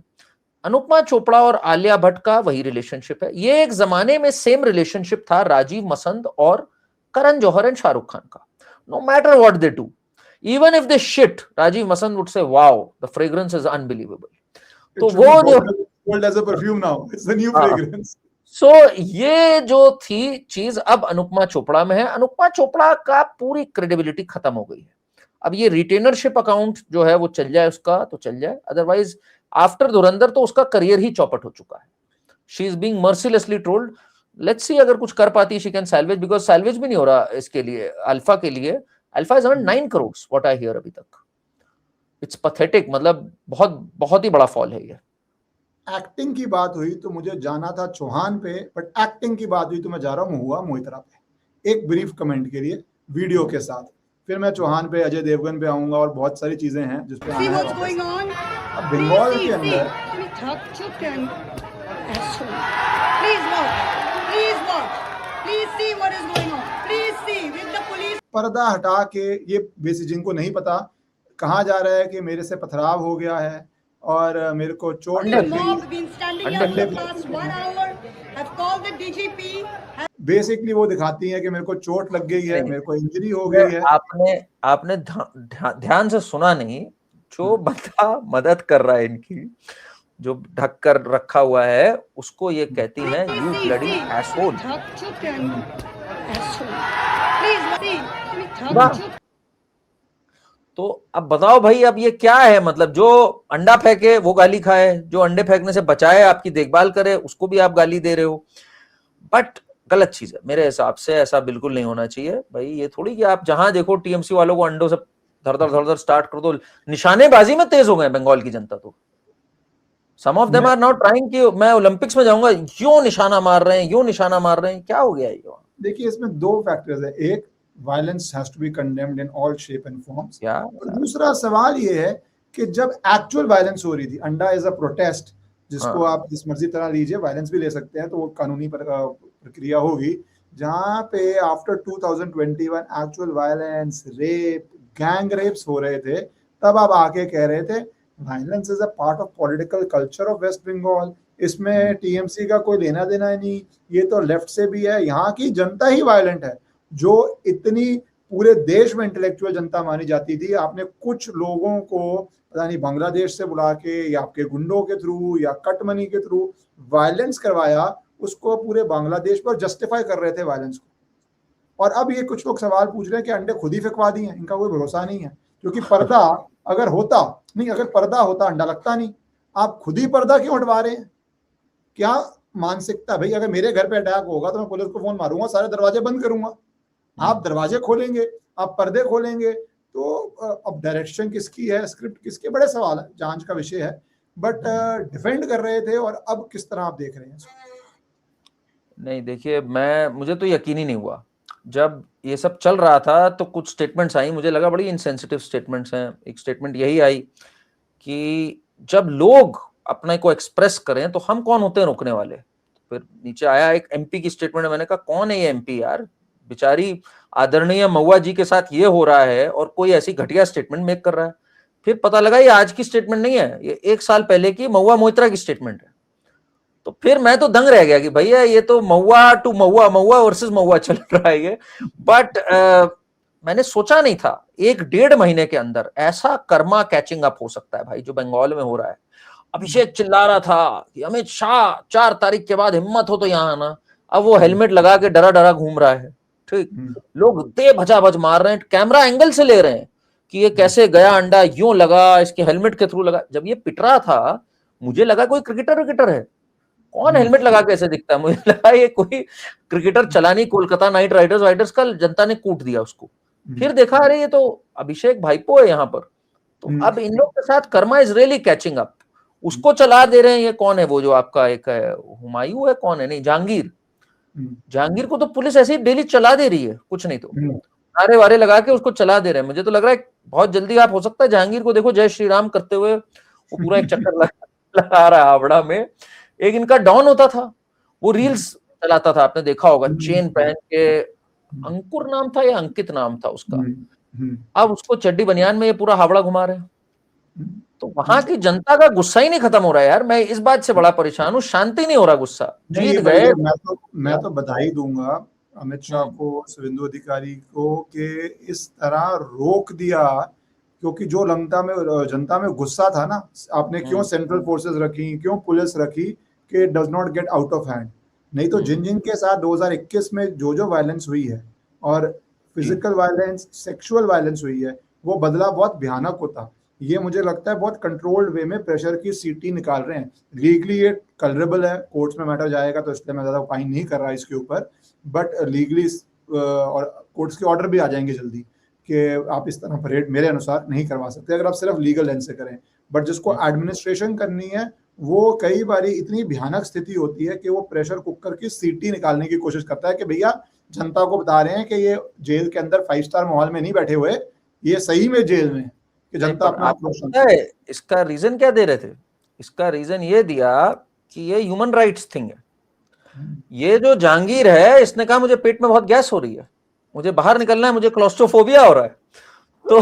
अनुपमा चोपड़ा और आलिया भट्ट का वही रिलेशनशिप है। ये एक जमाने में सेम रिलेशनशिप था राजीव मसंद और करण जौहर एंड शाहरुख खान का। No matter what they do, even if they shit, Rajeev Masand would say wow the fragrance is unbelievable. तो वो जो world as a perfume now, it's the new fragrance. सो ये जो थी चीज अब अनुपमा चोपड़ा में है। अनुपमा चोपड़ा का पूरी क्रेडिबिलिटी खत्म हो गई है। अब ये रिटेनरशिप अकाउंट जो है वो चल जाए उसका तो चल जाए, अदरवाइज आफ्टर धुरंधर तो उसका करियर ही चौपट हो चुका है। She is being mercilessly trolled. Let's see अगर कुछ कर पाती है she can salvage, because salvage भी नहीं हो रहा इसके लिए अल्फा के लिए। Alpha is earn 9 crore what I hear अभी तक। इट्स पैथेटिक, मतलब बहुत ही बड़ा फॉल है ये। एक्टिंग की बात हुई तो मुझे जाना था चौहान पे, बट एक्टिंग की बात हुई तो मैं जा रहा हूँ महुआ मोहितरा पे एक ब्रीफ कमेंट के लिए वीडियो के साथ। फिर मैं चौहान पे, अजय देवगन पे आऊंगा और बहुत सारी चीजें हैं जिस पे आना है। अब बंगाल के अंदर पर्दा हटा के, ये बेसिक जिनको नहीं पता, कहा जा रहा है कि मेरे से पथराव हो गया है और मेरे को चोट लग गई। बेसिकली वो दिखाती है कि मेरे को चोट लग गई है, मेरे को इंजरी हो गई है। आपने ध्यान से सुना नहीं, जो बंदा मदद कर रहा है इनकी, जो ढक कर रखा हुआ है, उसको ये कहती है यू ब्लडी एसहोल। तो अब बताओ भाई, अब ये क्या है? मतलब जो अंडा फेंके वो गाली खाए, जो अंडे फेंकने से बचाए आपकी देखभाल करे उसको भी आप गाली दे रहे हो। बट गलत चीज है मेरे हिसाब से, ऐसा बिल्कुल नहीं होना चाहिए भाई। ये थोड़ी कि आप जहां देखो टीएमसी वालों को अंडों से धर स्टार्ट कर दो। निशानेबाजी में तेज हो गए बंगाल की जनता। तो some of them are now trying कि मैं ओलंपिक्स में जाऊंगा, यूं निशाना मार रहे हैं, क्या हो गया ये? देखिए इसमें 2 फैक्टर्स है। एक, violence has to be condemned in all shape and forms. और दूसरा सवाल ये है कि जब एक्चुअल वायलेंस हो रही थी, अंडा इज अ प्रोटेस्ट, जिसको आप जिस मर्जी तरह लीजिए, वायलेंस भी ले सकते हैं, तो वो कानूनी प्रक्रिया होगी। जहां पे after 2021 actual violence, rape, gang rapes हो रहे थे, तब आप आके कह रहे थे violence is a part of political culture of West Bengal, इसमें टीएमसी का कोई लेना देना नहीं, ये तो लेफ्ट से भी है, यहाँ की जनता ही वायलेंट है। जो इतनी पूरे देश में इंटेलेक्चुअल जनता मानी जाती थी, आपने कुछ लोगों को पता नहीं बांग्लादेश से बुला के या आपके गुंडों के थ्रू या कट मनी के थ्रू वायलेंस करवाया, उसको पूरे बांग्लादेश पर जस्टिफाई कर रहे थे वायलेंस को। और अब ये कुछ लोग सवाल पूछ रहे हैं कि अंडे खुद ही फेंकवा दिए, इनका कोई भरोसा नहीं है। क्योंकि पर्दा अगर पर्दा होता अंडा लगता नहीं। आप खुद ही पर्दा क्यों हटवा रहे हैं? क्या मानसिकता भाई? अगर मेरे घर पे अटैक होगा तो मैं पुलिस को फोन मारूंगा, सारे दरवाजे बंद करूंगा। आप दरवाजे खोलेंगे, आप पर्दे खोलेंगे, तो अब डायरेक्शन किसकी है, स्क्रिप्ट किसके, बड़े सवाल है, जांच का विषय है। बट डिफेंड कर रहे थे, और अब किस तरह आप देख रहे हैं? नहीं देखिए, मुझे तो यकीन ही नहीं हुआ जब ये सब चल रहा था। तो कुछ स्टेटमेंट्स आई, मुझे लगा बड़ी इनसेंसिटिव स्टेटमेंट्स हैं। एक स्टेटमेंट यही आई कि जब लोग अपने को एक्सप्रेस करें तो हम कौन होते हैं रोकने वाले। फिर नीचे आया एक एमपी की स्टेटमेंट, मैंने कहा कौन है ये एमपी यार, बेचारी आदरणीय महुआ जी के साथ ये हो रहा है और कोई ऐसी घटिया स्टेटमेंट मेक कर रहा है। फिर पता लगा ये आज की स्टेटमेंट नहीं है, ये 1 साल पहले की महुआ मोहित्रा की स्टेटमेंट है। तो फिर मैं तो दंग रह गया कि भैया ये तो महुआ टू महुआ वर्सेस महुआ चल रहा है ये। बट मैंने सोचा नहीं था 1-1.5 महीने के अंदर ऐसा कर्मा कैचिंग अप हो सकता है भाई, जो बंगाल में हो रहा है। अभिषेक चिल्ला रहा था कि अमित शाह 4 तारीख के बाद हिम्मत हो तो यहाँ आना, अब वो हेलमेट लगा के डरा डरा घूम रहा है। ठीक, लोग दे भजाभज मार रहे हैं, कैमरा एंगल से ले रहे हैं कि ये कैसे गया अंडा, यूं लगा, इसके हेलमेट के थ्रू लगा। जब ये पिट रहा था मुझे लगा कोई क्रिकेटर है, कौन हेलमेट लगा के ऐसे दिखता है, मुझे लगा ये कोई क्रिकेटर चलानी, कोलकाता नाइट राइडर्स का जनता ने कूट दिया उसको। फिर देखा अरे ये तो अभिषेक भाईपो है यहाँ पर। तो अब इन लोग के साथ Karma is really catching up. उसको चला दे रहे हैं, ये कौन है वो जो आपका एक है हुमायूं है, कौन है, नहीं जहांगीर को तो पुलिस ऐसे ही डेली चला दे रही है, कुछ नहीं तो नारे वारे लगा के उसको चला दे रहे हैं। मुझे तो लग रहा है बहुत जल्दी आप हो सकता है जहांगीर को देखो जय श्री राम करते हुए, वो पूरा एक चक्कर लगा रहा है हावड़ा में। एक इनका डॉन होता था, वो रील्स चलाता था, आपने देखा होगा, चेन पहन के, अंकुर नाम था या अंकित नाम था उसका। अब उसको चड्डी बनियान में ये पूरा हावड़ा घुमा रहे हैं। तो वहां की जनता का गुस्सा ही नहीं खत्म हो रहा है यार। मैं इस बात से बड़ा परेशान हूँ, शांति नहीं हो रहा, गुस्सा जीत गए। मैं तो बधाई दूंगा अमित शाह को, शुभेंदु अधिकारी को, कि इस तरह रोक दिया, क्योंकि जो जनता में गुस्सा था ना, आपने क्यों सेंट्रल फोर्सेस रखी, क्यों पुलिस रखी, कि does not get out of hand. नहीं तो जिन के साथ 2021 में जो वायलेंस हुई है, और फिजिकल वायलेंस, सेक्सुअल वायलेंस हुई है, वो बदला बहुत भयानक होता। ये मुझे लगता है बहुत कंट्रोल्ड वे में प्रेशर की सीटी निकाल रहे हैं। लीगली ये कलरेबल है, कोर्ट्स में मैटर जाएगा, तो इसलिए मैं ज्यादा ओपाइन नहीं कर रहा इसके ऊपर, बट लीगली और कोर्ट्स के ऑर्डर भी आ जाएंगे जल्दी कि आप इस तरह परेड मेरे अनुसार नहीं करवा सकते, अगर आप सिर्फ लीगल लेंस से करें। बट जिसको एडमिनिस्ट्रेशन करनी है, वो कई बारी इतनी भयानक स्थिति होती है कि वो प्रेशर कुकर की सीटी निकालने की कोशिश करता है कि भैया जनता को बता रहे हैं कि ये जेल के अंदर 5 स्टार माहौल में नहीं बैठे हुए, ये सही में जेल में, कि जनता अपना। इसका रीजन क्या दे रहे थे? इसका रीजन ये दिया कि ये ह्यूमन राइट्स थिंग है। ये जो जहांगीर है, इसने कहा मुझे पेट में बहुत गैस हो रही है, मुझे बाहर निकलना है, मुझे क्लॉस्ट्रोफोबिया हो रहा है। तो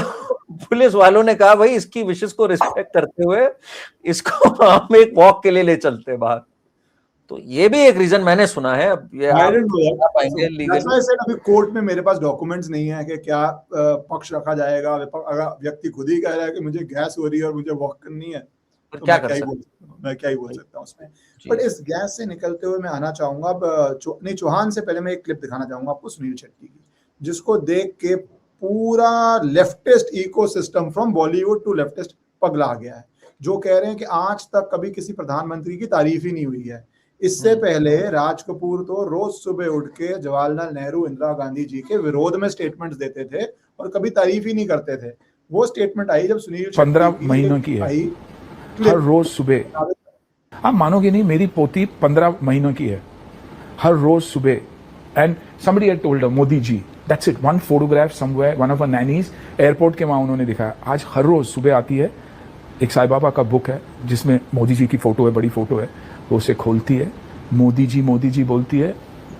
पुलिस वालों ने कहा भाई इसकी विशेष को रिस्पेक्ट करते हुए इसको हम एक वॉक के लिए ले चलते हैं बाहर। तो ये भी एक रीजन मैंने सुना है। अब ये अभी कोर्ट में मेरे पास डॉक्यूमेंट्स नहीं है कि क्या पक्ष रखा जाएगा। अगर व्यक्ति खुद ही कह रहा है कि मुझे गैस हो रही है और मुझे वॉक करनी है, तो मैं क्या ही बोल सकता हूँ उसमें। बट इस गैस से निकलते हुए मैं आना चाहूंगा अब चौहान से पहले मैं एक क्लिप दिखाना चाहूंगा आपको सुनील शेट्टी की, जिसको देख के पूरा leftist ecosystem from Bollywood to leftist पगला गया है, जो कह रहे हैं कि आज तक कभी किसी प्रधानमंत्री की तारीफ ही नहीं हुई है। इससे पहले राज कपूर तो रोज सुबह उठ के जवाहरलाल नेहरू, इंदिरा गांधी जी के विरोध में स्टेटमेंट्स देते थे और कभी तारीफ ही नहीं करते थे। वो स्टेटमेंट आई जब सुनील 15 महीनों की है, हर रोज सुबह, आप मानोगे नहीं, मेरी पोती 15 महीनों की है, हर रोज सुबह, and somebody had told her, Modi ji, that's it, one photograph somewhere, one of her nannies, airport के वहाँ उन्होंने दिखाया। आज हर रोज सुबह आती है, एक साईं बाबा का बुक है जिसमें मोदी जी की फोटो है, बड़ी फोटो है, वो उसे खोलती है, मोदी जी बोलती है,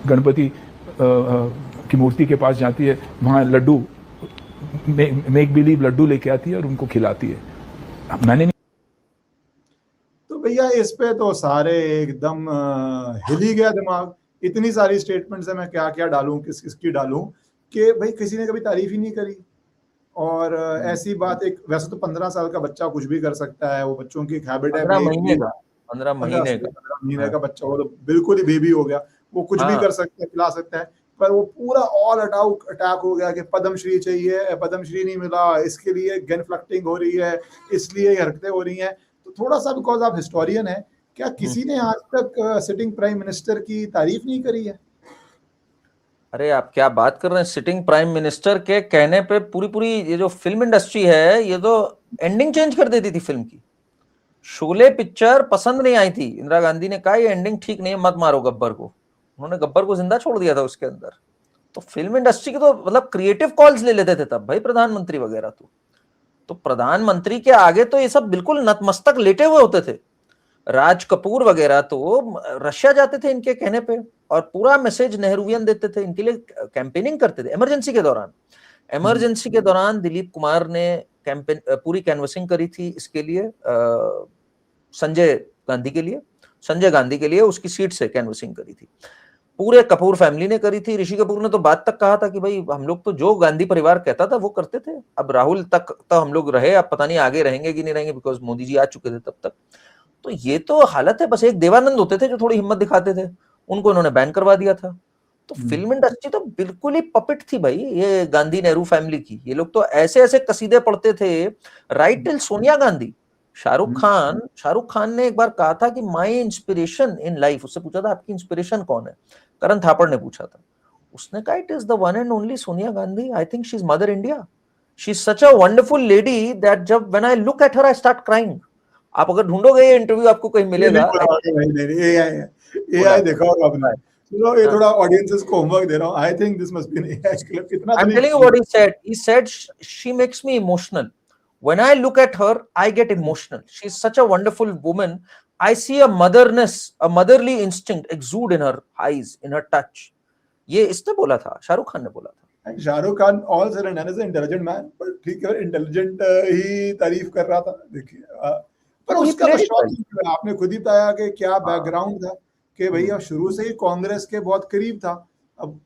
गणपति की मूर्ति के पास जाती है, वहाँ लड्डू, मेक बिलीव लड्डू लेके आती है और उनको खिलाती है। मैंने तो भैया इस पे तो सारे एकदम हिल ही गया दिमाग। इतनी सारी स्टेटमेंट्स है, मैं क्या क्या डालूं, किसकी डालूं, कि भाई किसी ने कभी तारीफ ही नहीं करी। और ऐसी बात, एक वैसे तो 15 साल का बच्चा कुछ भी कर सकता है, वो बच्चों की एक हैबिट है। 15 महीने का बच्चा, वो तो बिल्कुल ही बेबी हो गया, वो कुछ भी कर सकता है, खिला सकता है। पर वो पूरा ऑल अटैक हो गया कि पद्मश्री चाहिए, पद्मश्री नहीं मिला, इसके लिए गेनफ्लक्टिंग हो रही है, इसलिए हरकतें हो रही हैं। तो थोड़ा सा, बिकॉज आप हिस्टोरियन है, क्या किसी ने आज तक सिटिंग प्राइम मिनिस्टर की तारीफ नहीं करी है? अरे आप क्या बात कर रहे हैं, सिटिंग प्राइम मिनिस्टर के कहने पे पूरी ये जो फिल्म इंडस्ट्री है, ये तो एंडिंग चेंज कर देती थी फिल्म की। शोले पिक्चर पसंद नहीं आई थी, इंदिरा गांधी ने कहा ये एंडिंग ठीक नहीं है, मत मारो गब्बर को। उन्होंने गब्बर को जिंदा छोड़ दिया था उसके अंदर। तो फिल्म इंडस्ट्री के तो मतलब क्रिएटिव कॉल्स ले लेते थे तब भाई प्रधानमंत्री वगैरह। तो प्रधानमंत्री के आगे तो ये सब बिल्कुल नतमस्तक लेटे हुए होते थे। राज कपूर वगैरह तो रशिया जाते थे इनके कहने पे, और पूरा मैसेज नेहरूवियन देते थे, इनके लिए कैंपेनिंग करते थे। इमरजेंसी के दौरान दिलीप कुमार ने पूरी कैनवसिंग करी थी इसके लिए, संजय गांधी के लिए उसकी सीट से कैनवसिंग करी थी। पूरे कपूर फैमिली ने करी थी। ऋषि कपूर ने तो बात तक कहा था कि भाई हम लोग तो जो गांधी परिवार कहता था वो करते थे। अब राहुल तक तो हम लोग रहे, अब पता नहीं आगे रहेंगे कि नहीं रहेंगे, बिकॉज मोदी जी आ चुके थे तब तक। तो ये तो हालत है। बस एक देवानंद होते थे जो थोड़ी हिम्मत दिखाते थे, उनको इन्होंने बैन करवा दिया था। तो फिल्म इंडस्ट्री तो बिल्कुल ही पपेट थी भाई ये गांधी नेहरू फैमिली की। ये लोग तो ऐसे ऐसे कसीदे पढ़ते थे, राइट टिल सोनिया गांधी। शाहरुख खान ने एक बार कहा था कि माई इंस्पिरेशन इन लाइफ, उससे पूछा था आपकी इंस्पिरेशन कौन है, करण थापड़ ने पूछा था। उसने कहा it is the one and only Sonia Gandhi. I think she is mother India. She is such a wonderful lady that जब when I look at her I start crying. आप अगर ढूंढोगे ये इंटरव्यू आपको कहीं मिलेगा। एआई देखा होगा आपने। चलो ये थोड़ा ऑडियंसेस को होमवर्क दे रहा हूं। I think this must be an AI script. इतना I'm telling you what he said. He said she makes me emotional. When I look at her, I get emotional. She's such a wonderful woman. I see a motherness, a motherly instinct exude in her eyes, in her touch. ये इसने बोला था, शाहरुख खान ने बोला था। Shahrukh Khan all sir and is intelligent man, पर ठीक है इंटेलिजेंट ही तारीफ कर रहा था। देखिए पर उसका तो शौक, आपने खुद ही बताया कि क्या बैकग्राउंड था कि भैया शुरू से ही कांग्रेस के बहुत करीब था। अब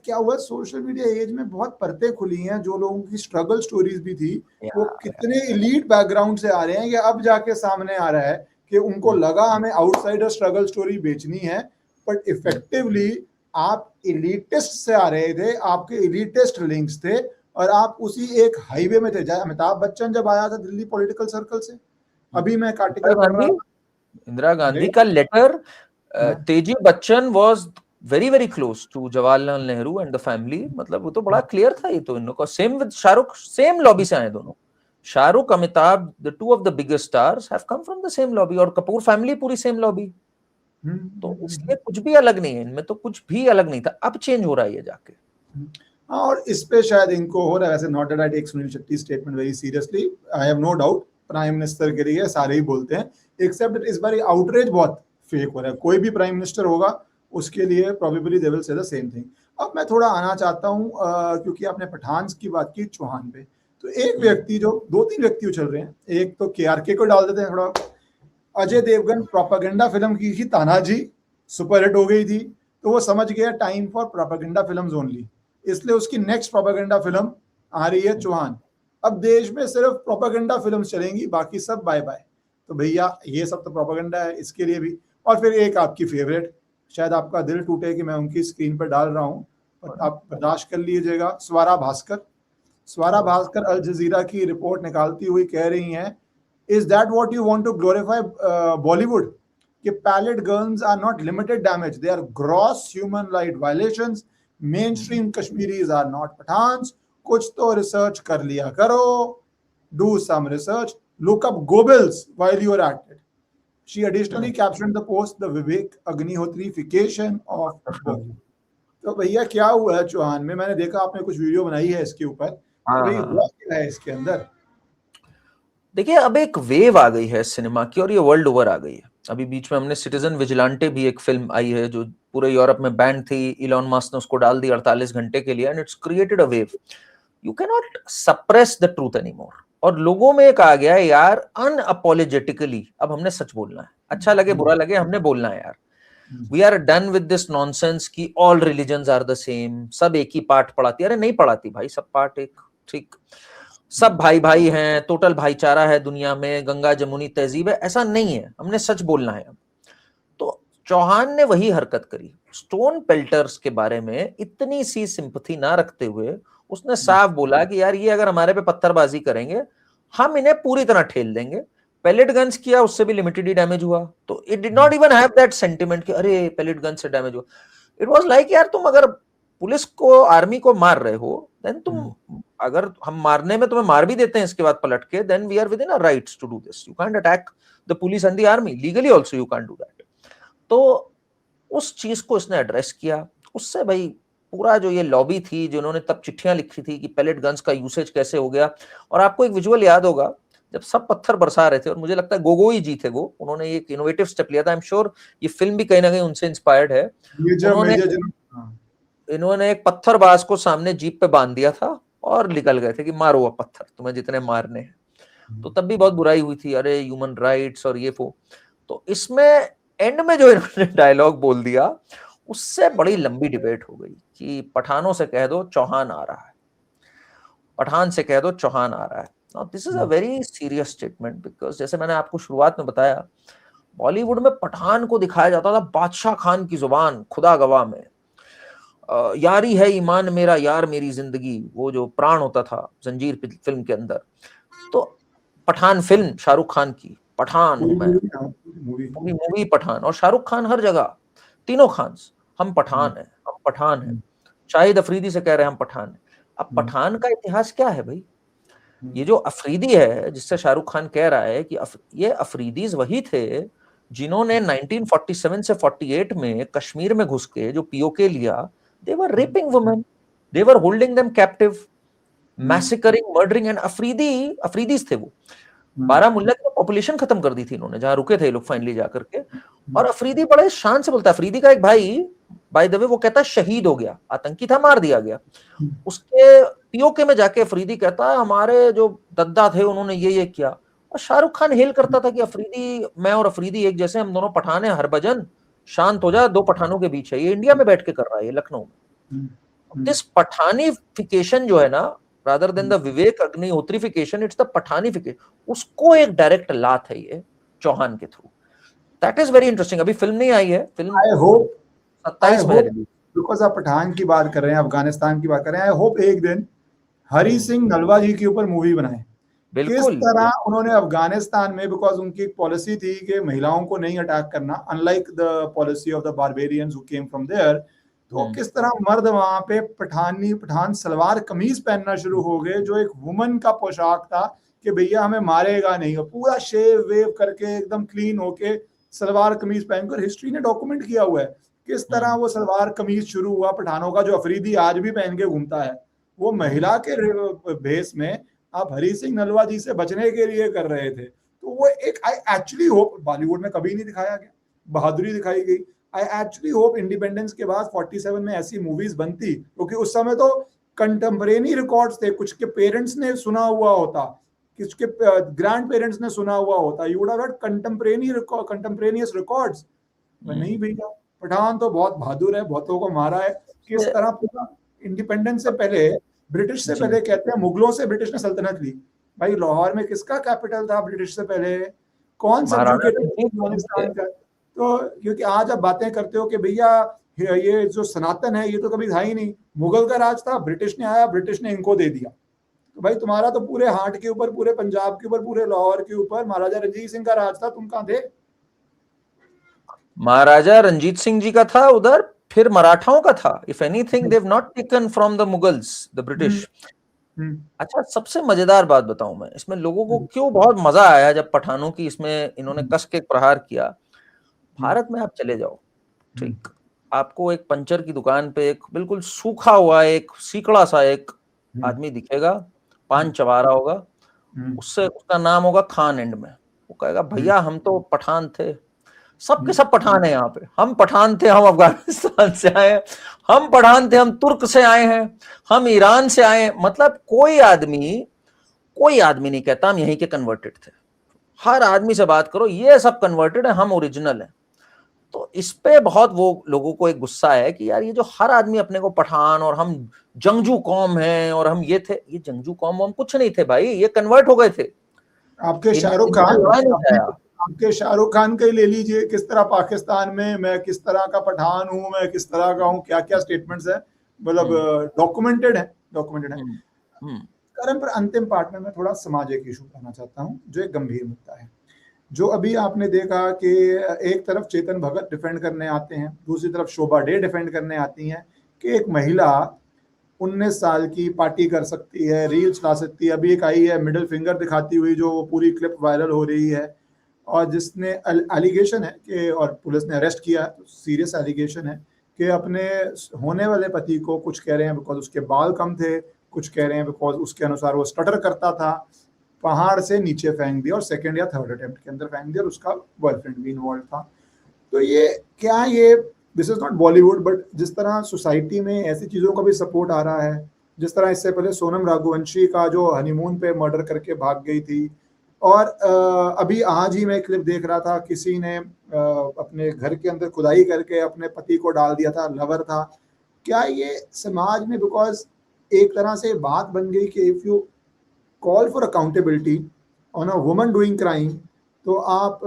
क्या हुआ, सोशल मीडिया एज में बहुत परतें खुली हैं। जो लोगों की स्ट्रगल स्टोरीज भी थी वो कितने एलीट बैकग्राउंड से आ रहे हैं कि अब जाके सामने आ रहा है कि उनको लगा हमें आउटसाइडर स्ट्रगल स्टोरी बेचनी है, बट इफेक्टिवली आप एलिटिस्ट से आ रहे थे, आपके एलिटिस्ट लिंक्स थे और आप उसी एक हाईवे में थे। अमिताभ बच्चन जब आया था दिल्ली पॉलिटिकल सर्कल से, अभी मैं एक आर्टिकल पढ़ रहा था, इंदिरा गांधी का letter, Teji Bachchan was very very close to Jawaharlal Nehru and the family. मतलब वो तो बड़ा क्लियर था। ये तो इन लोगों का same with Shahrukh, same lobby से आए दोनों। Shahrukh, Amitabh, the two of the biggest stars have come from the same lobby, और कपूर फैमिली पूरी सेम लॉबी। तो इसलिए कुछ भी अलग नहीं है इनमें, तो कुछ भी अलग नहीं था। अब चेंज हो रहा है ये जाके। और इस पे शायद इनको हो रहा है। वैसे not that I take Suniel Shetty statement very seriously, I have no doubt. Prime minister के लिए सारे ही बोलते हैं, एक्सेप्ट इस बार आउटरीच बहुत फेक हो रहा है। कोई भी प्राइम मिनिस्टर होगा उसके लिए probably they will say the same thing. अब मैं थोड़ा आना चाहता हूँ क्योंकि आपने पठान की बात की, चौहान पे। तो एक व्यक्ति, जो 2-3 व्यक्ति उछल रहे हैं, एक तो केआरके को डाल देते हैं थोड़ा। अजय देवगन प्रोपेगेंडा फिल्म की थी तानाजी, सुपरहिट हो गई थी, तो वो समझ गया time for propaganda films only, इसलिए उसकी नेक्स्ट प्रोपेगेंडा फिल्म आ रही है चौहान। अब देश में सिर्फ प्रोपेगेंडा फिल्म चलेंगी, बाकी सब बाय बाय। तो भैया ये सब तो प्रोपेगेंडा है, इसके लिए भी। और फिर एक आपकी फेवरेट, शायद आपका दिल टूटे कि मैं उनकी स्क्रीन पर डाल रहा हूँ, पर आप बर्दाश्त कर लीजिएगा। स्वारा भास्कर अल जजीरा की रिपोर्ट निकालती हुई कह रही हैं, is that what you want to glorify Bollywood? कि pellet guns are not limited damage, they are gross human right violations. Mainstream Kashmiris are not Pathans. कुछ तो रिसर्च कर लिया करो, do some research, look up Goebbels while you are at it. She additionally captioned the post the Vivek Agnihotri-fication of Bollywood। तो भैया क्या हुआ है चौहान में? मैंने देखा आपने कुछ वीडियो बनाई है इसके ऊपर, तो भाई हुआ क्या है इसके अंदर? देखिए अब एक वेव आ गई है सिनेमा की, और ये वर्ल्ड ओवर आ गई है। अभी बीच में हमने सिटीजन विजिलेंटे भी एक फिल्म आई है जो पूरे यूरोप में बैन थी। इलॉन मस्क ने उसको डाल दी 48 घंटे के लिए, and it's created a wave. You can not suppress the truth anymore. और लोगों में एक आ गया है यार, अनअपोलोजेटिकली अब हमने सच बोलना है, अच्छा लगे बुरा लगे, हमने बोलना है यार। We are done with this nonsense की all religions are the same, सब एक ही पाठ पढ़ाती। अरे नहीं पढ़ाती भाई, सब पाठ एक ठीक, सब भाई भाई हैं, टोटल भाईचारा है दुनिया में, गंगा जमुनी तहजीब है, ऐसा नहीं है। हमने सच बोलना है अब। तो चौहान ने वही हरकत करी। स्टोन पेल्टर्स के बारे में इतनी सी सिंपैथी ना रखते हुए उसने साफ बोला कि यार ये अगर हमारे पे पत्थरबाजी करेंगे हम इन्हें पूरी तरह ठेल देंगे। पैलेट गन्स किया, उससे भी लिमिटेड ही डैमेज हुआ। तो it did not even have that sentiment कि अरे पैलेट गन से डैमेज हुआ। इट वाज लाइक यार तुम अगर पुलिस को, आर्मी को मार रहे हो, देन तुम, अगर हम मारने में तुम्हें मार भी देते हैं इसके बाद पलट के, then we are within our rights to do this. You can't attack the police and the army legally also, you can't do that. तो उस चीज को इसने एड्रेस किया। उससे भाई पूरा जो ये लॉबी थी जिन्होंने तब चिट्ठियां लिखी थी कि पैलेट गन्स का यूसेज कैसे हो गया, और आपको एक विजुअल याद होगा जब सब पत्थर बरसा रहे थे, और मुझे लगता है गोगोई जी थे वो, उन्होंने एक इनोवेटिव स्टेप लिया था। आई एम श्योर ये फिल्म भी कहीं ना कहीं उनसे इंस्पायर्ड है। इन्होंने एक पत्थरबाज को सामने जीप पे बांध दिया था और निकल गए थे कि मारो वो पत्थर, तुम्हें जितने मारने हैं। तो तब भी बहुत बुराई हुई थी, अरे ह्यूमन राइट्स और ये वो। तो इसमें एंड में जो इन्होंने डायलॉग बोल दिया, उससे बड़ी लंबी डिबेट हो गई कि पठानों से कह दो चौहान आ रहा है, पठान से कह दो चौहान आ रहा है। Now this is a very serious statement, because जैसे मैंने आपको शुरुआत में बताया, बॉलीवुड में पठान को दिखाया जाता था बादशाह खान की जुबान, खुदा गवाह में यारी है ईमान मेरा यार मेरी जिंदगी, वो जो प्राण होता था जंजीर फिल्म के अंदर। तो पठान फिल्म शाहरुख खान की, पठान हूं मैं, पूरी मूवी पठान, और शाहरुख खान हर जगह, तीनों खान्स, हम पठान हैं, हम पठान हैं। शाहिद अफरीदी से कह रहे हैं हम पठान हैं। अब पठान का इतिहास क्या है भाई? ये जो अफरीदी है जिससे शाहरुख खान कह रहा है कि ये अफरीदीज वही थे जिन्होंने 1947 से 48 में कश्मीर में घुस के जो पीओके लिया, they were raping women, they were holding them captive, massacring, murdering, and Afridis थे वो। बारामुल्ला की पॉपुलेशन खत्म कर दी थी इन्होंने, जहां रुके थे लोग फाइनली जाकर के। और अफरीदी बड़े शान से बोलता है, अफरीदी का एक भाई बाय द वे वो कहता है शहीद हो गया, आतंकी था, मार दिया गया। उसके पीओके में जाके अफरीदी कहता है हमारे जो दद्दा थे उन्होंने ये किया। और शाहरुख खान हेल करता था कि अफरीदी, मैं और अफरीदी एक जैसे, हम दोनों पठान हैं, हरभजन शांत हो जा, दो पठानों के बीच है। ये इंडिया में बैठ के कर रहा है, ये लखनऊ में। दिस पठानीफिकेशन जो है ना, rather than the Vivek Agnihotrification, it's the Pathanification, उसको एक डायरेक्ट लात है ये चौहान के through. That is very interesting. अभी फिल्म नहीं आई है, फिल्म आई होप 27 में रिलीज, बिकॉज आप पठान की बात कर रहे हैं, अफगानिस्तान की बात कर रहे हैं, आई होप एक दिन हरी सिंह नलवा जी के ऊपर मूवी बनाए। किस तरह उन्होंने अफगानिस्तान में, बिकॉज उनकी एक पॉलिसी थी कि महिलाओं को नहीं अटैक करना, unlike the policy of the barbarians who came from there, तो किस तरह मर्द वहां पे पठान सलवार कमीज पहनना शुरू हो गए, जो एक वुमन का पोशाक था कि भैया हमें मारेगा नहीं, पूरा शेव वेव करके एकदम क्लीन होके सलवार कमीज पहनकर, हिस्ट्री ने डॉक्यूमेंट किया हुआ है किस तरह वो सलवार कमीज शुरू हुआ पठानों का, जो अफरीदी आज भी पहन के घूमता है, वो महिला के भेस में आप हरी सिंह नलवा जी से बचने के लिए कर रहे थे। तो वो एक, आई एक्चुअली होप, बॉलीवुड में कभी नहीं दिखाया गया, बहादुरी दिखाई गई। आई एक्चुअली होप इंडिपेंडेंस के बाद 47 में ऐसी मूवीज बनती, क्योंकि उस समय तो कंटेम्परेरी रिकॉर्ड्स थे, कुछ के पेरेंट्स ने सुना हुआ होता, कुछ के ग्रैंड पेरेंट्स ने सुना हुआ होता, you would have had contemporaneous records. नहीं भैया, पठान तो बहुत बहादुर है, बहुतों को मारा है। किस तरह पूरा इंडिपेंडेंस से पहले, ब्रिटिश से पहले, कहते हैं मुगलों से ब्रिटिश ने सल्तनत ली। भाई लाहौर में किसका कैपिटल था ब्रिटिश से पहले? कौन सब्जुकेटेड अफगानिस्तान का? तो क्योंकि आज आप बातें करते हो कि भैया ये जो सनातन है ये तो कभी था ही नहीं, मुगल का राज था, ब्रिटिश ने आया, ब्रिटिश ने इनको दे दिया। तो भाई तुम्हारा तो पूरे हाट के ऊपर, पूरे पंजाब के ऊपर, पूरे लाहौर के ऊपर महाराजा रंजीत सिंह का राज था, तुम कहां थे? महाराजा रंजीत सिंह जी का था उधर, फिर मराठाओं का था। If anything they have not taken from the Mughals, the British. अच्छा, सबसे मजेदार बात बताऊं मैं, इसमें लोगों को क्यों बहुत मजा आया जब पठानों की इसमें इन्होंने कस के प्रहार किया। भारत में आप चले जाओ, ठीक, आपको एक पंचर की दुकान पे एक बिल्कुल सूखा हुआ एक सीकड़ा सा एक आदमी दिखेगा, पान चबा रहा होगा, उससे उसका नाम होगा खान एंड में, वो कहेगा भैया हम तो पठान थे, सबके सब पठान है यहाँ पे, हम पठान थे, हम अफगानिस्तान से आए हैं, हम पठान थे, हम तुर्क से आए हैं, हम ईरान से आए हैं। मतलब कोई आदमी नहीं कहता हम यहीं के कन्वर्टेड थे। हर आदमी से बात करो, ये सब कन्वर्टेड है, हम ओरिजिनल हैं। तो इस पे बहुत वो लोगों को एक गुस्सा है कि यार ये जो हर आदमी अपने को पठान और हम जंगजू कौम हैं और हम ये थे, ये जंगजू कौम हम कुछ नहीं थे भाई, ये कन्वर्ट हो गए थे। आपके शाहरुख खान का ही ले लीजिए, किस तरह पाकिस्तान में मैं किस तरह का पठान हूँ, मैं किस तरह का हूँ, क्या क्या स्टेटमेंट्स है, मतलब डॉक्यूमेंटेड है। कारण पर अंतिम पार्ट में मैं थोड़ा सामाजिक इशू कहना चाहता हूँ, जो एक गंभीर मुद्दा है। जो अभी आपने देखा कि एक तरफ चेतन भगत डिफेंड करने आते हैं, दूसरी तरफ शोभा डे डिफेंड करने आती हैं कि एक महिला 19 साल की पार्टी कर सकती है, रील्स ला सकती है। अभी एक आई है मिडिल फिंगर दिखाती हुई, जो पूरी क्लिप वायरल हो रही है, और जिसने एलिगेशन है कि, और पुलिस ने अरेस्ट किया, तो सीरियस एलिगेशन है कि अपने होने वाले पति को, कुछ कह रहे हैं बिकॉज उसके बाल कम थे, कुछ कह रहे हैं बिकॉज उसके अनुसार वो स्टटर करता था, पहाड़ से नीचे फेंक दिया और सेकंड या थर्ड अटेम्प्ट के अंदर फेंक दिया, और उसका बॉयफ्रेंड भी इन्वॉल्व था। तो ये क्या, ये this is not Bollywood, but जिस तरह सोसाइटी में ऐसी चीज़ों का भी सपोर्ट आ रहा है, जिस तरह इससे पहले सोनम राघुवंशी का जो हनीमून पे मर्डर करके भाग गई थी, और अभी आज ही मैं क्लिप देख रहा था, किसी ने अपने घर के अंदर खुदाई करके अपने पति को डाल दिया था, लवर था। क्या ये समाज में, बिकॉज एक तरह से बात बन गई कि if you call for accountability on a woman doing crime, तो आप